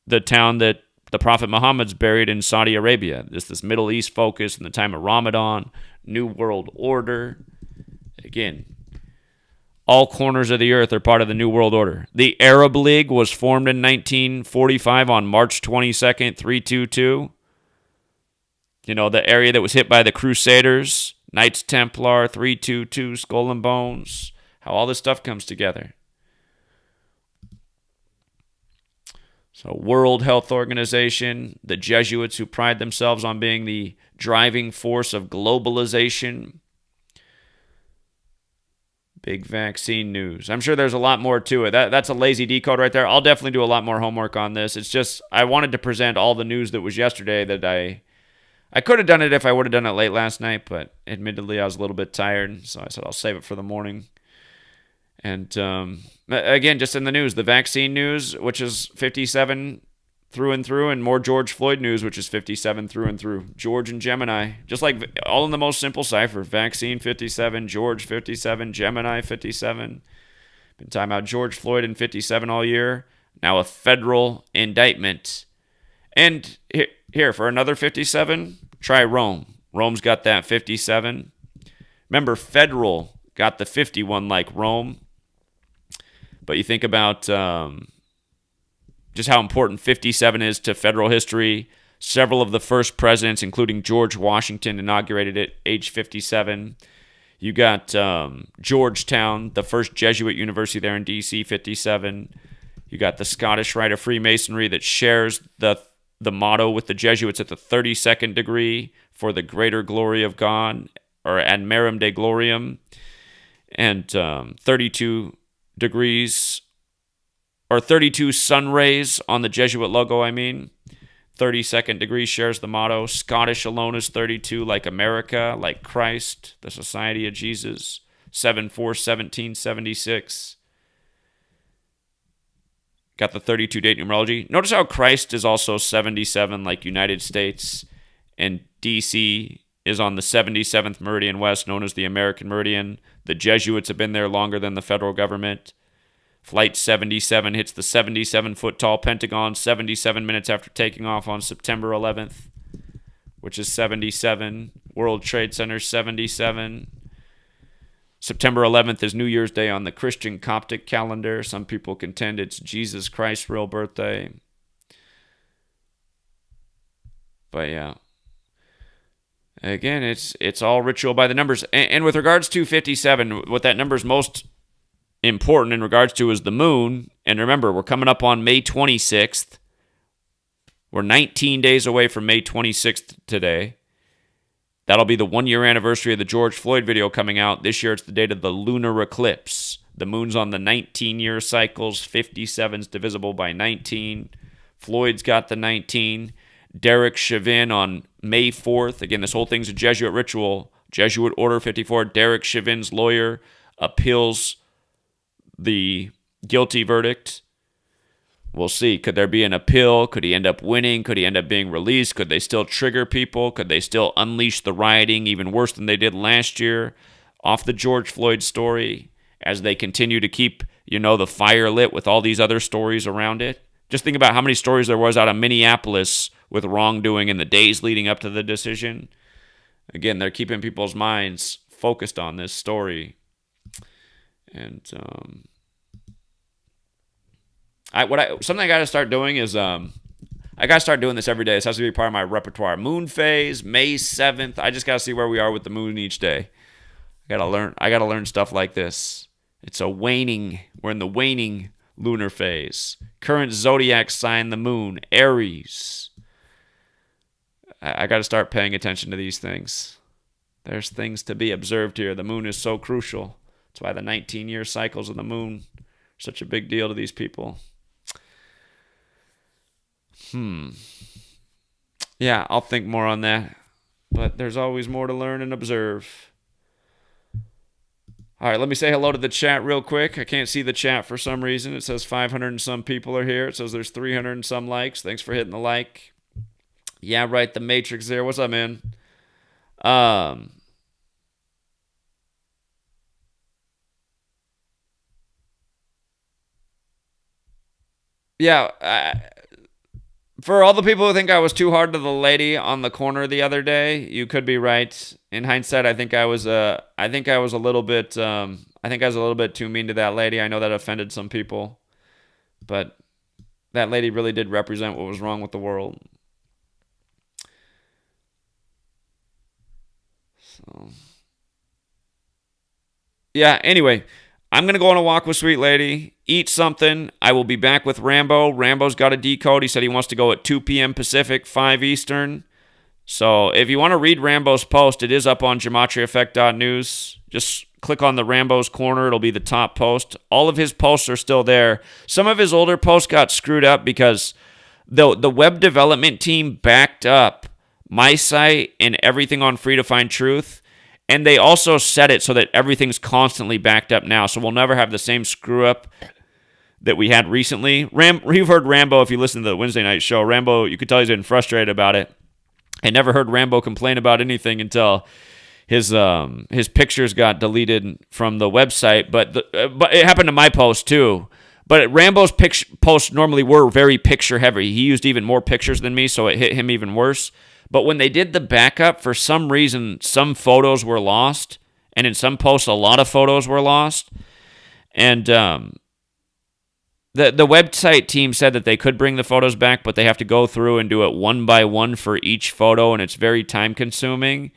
the town that the Prophet Muhammad's buried in Saudi Arabia. This Middle East focus in the time of Ramadan, New World Order. Again, all corners of the earth are part of the New World Order. The Arab League was formed in 1945 on March 22nd, 322. You know, the area that was hit by the Crusaders, Knights Templar, 322, Skull and Bones, how all this stuff comes together. So World Health Organization, the Jesuits who pride themselves on being the driving force of globalization. Big vaccine news. I'm sure there's a lot more to it. That's a lazy decode right there. I'll definitely do a lot more homework on this. It's just I wanted to present all the news that was yesterday that I could have done it if I would have done it late last night, but admittedly I was a little bit tired, so I said I'll save it for the morning. And again, just in the news, the vaccine news, which is 57 through and through, and more George Floyd news, which is 57 through and through. George and Gemini, just like all in the most simple cipher. Vaccine 57, George 57, Gemini 57. Been talking about George Floyd and 57 all year. Now a federal indictment. And here, for another 57, try Rome. Rome's got that 57. Remember, federal got the 51 like Rome. But you think about just how important 57 is to federal history. Several of the first presidents, including George Washington, inaugurated it age 57. You got Georgetown, the first Jesuit university there in D.C., 57. You got the Scottish Rite of Freemasonry that shares the motto with the Jesuits at the 32nd degree for the greater glory of God, or ad merum de gloriam, and 32 degrees, or 32 sun rays on the Jesuit logo, 32nd degree shares the motto. Scottish alone is 32, like America, like Christ, the Society of Jesus, 7/4/1776. Got the 32 date numerology. Notice how Christ is also 77, like United States, and DC is on the 77th meridian west, known as the American meridian. The Jesuits have been there longer than the federal government. Flight 77 hits the 77-foot tall Pentagon 77 minutes after taking off on September 11th, which is 77. World Trade Center 77. September 11th is New Year's Day on the Christian Coptic calendar. Some people contend it's Jesus Christ's real birthday. But yeah. Again, it's all ritual by the numbers. And with regards to 57, what that number is most important in regards to is the moon. And remember, we're coming up on May 26th. We're 19 days away from May 26th today. That'll be the 1-year anniversary of the George Floyd video coming out. This year, it's the date of the lunar eclipse. The moon's on the 19-year cycles. 57's divisible by 19. Floyd's got the 19. Derek Chauvin on May 4th. Again, this whole thing's a Jesuit ritual. Jesuit Order 54. Derek Chauvin's lawyer appeals the guilty verdict. We'll see. Could there be an appeal? Could he end up winning? Could he end up being released? Could they still trigger people? Could they still unleash the rioting even worse than they did last year? off the George Floyd story as they continue to keep, the fire lit with all these other stories around it. Just think about how many stories there was out of Minneapolis with wrongdoing in the days leading up to the decision. Again, they're keeping people's minds focused on this story. And something I got to start doing is I got to start doing this every day. This has to be part of my repertoire. Moon phase, May 7th. I just got to see where we are with the moon each day. I got to learn stuff like this. It's we're in the waning lunar phase. Current zodiac sign, the moon, Aries. I got to start paying attention to these things. There's things to be observed here. The moon is so crucial. That's why the 19-year cycles of the moon are such a big deal to these people. Yeah, I'll think more on that. But there's always more to learn and observe. All right, let me say hello to the chat real quick. I can't see the chat for some reason. It says 500 and some people are here. It says there's 300 and some likes. Thanks for hitting the like. Yeah, right, the Matrix there. What's up, man? Yeah, for all the people who think I was too hard to the lady on the corner the other day, you could be right. In hindsight, I think I was a little bit too mean to that lady. I know that offended some people, but that lady really did represent what was wrong with the world. So, yeah, anyway, I'm going to go on a walk with Sweet Lady, eat something. I will be back with Rambo. Rambo's got a decode. He said he wants to go at 2 p.m. Pacific, 5 Eastern. So if you want to read Rambo's post, it is up on GematriaEffect.news. Just click on the Rambo's Corner. It'll be the top post. All of his posts are still there. Some of his older posts got screwed up because the web development team backed up my site and everything on Free to Find Truth. And they also set it so that everything's constantly backed up now. So we'll never have the same screw up that we had recently. You've heard Rambo if you listen to the Wednesday night show. Rambo, you could tell he's been frustrated about it. I never heard Rambo complain about anything until his pictures got deleted from the website. But it happened to my post too. But Rambo's posts normally were very picture heavy. He used even more pictures than me, so it hit him even worse. But when they did the backup, for some reason, some photos were lost. And in some posts, a lot of photos were lost. And the website team said that they could bring the photos back, but they have to go through and do it one by one for each photo, and it's very time-consuming.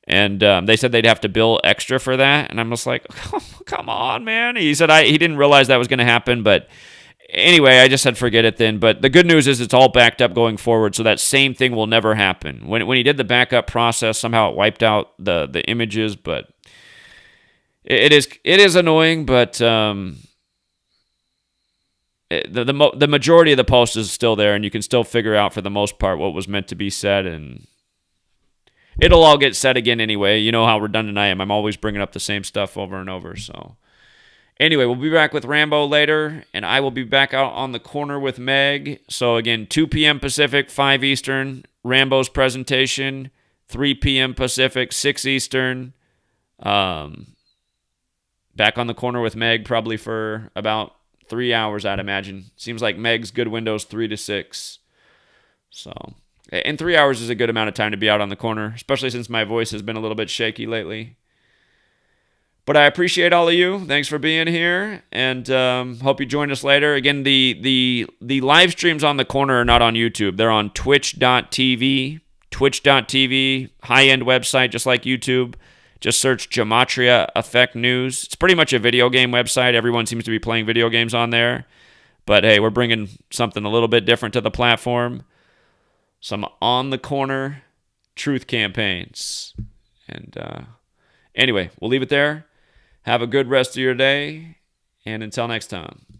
And they said they'd have to bill extra for that. And I'm just like, oh, come on, man. He said he didn't realize that was going to happen, but anyway, I just said forget it then. But the good news is it's all backed up going forward, so that same thing will never happen. When he did the backup process, somehow it wiped out the images, but it is annoying. But the majority of the post is still there, and you can still figure out for the most part what was meant to be said, and it'll all get said again anyway. You know how redundant I am. I'm always bringing up the same stuff over and over, so. Anyway, we'll be back with Rambo later, and I will be back out on the corner with Meg. So again, 2 p.m. Pacific, 5 Eastern, Rambo's presentation, 3 p.m. Pacific, 6 Eastern. Back on the corner with Meg probably for about 3 hours, I'd imagine. Seems like Meg's good window's 3 to 6. So, and 3 hours is a good amount of time to be out on the corner, especially since my voice has been a little bit shaky lately. But I appreciate all of you. Thanks for being here, and hope you join us later. Again, the live streams on the corner are not on YouTube. They're on twitch.tv, high-end website, just like YouTube. Just search GematriaEffectNews. It's pretty much a video game website. Everyone seems to be playing video games on there. But hey, we're bringing something a little bit different to the platform. Some on-the-corner truth campaigns. And anyway, we'll leave it there. Have a good rest of your day, and until next time.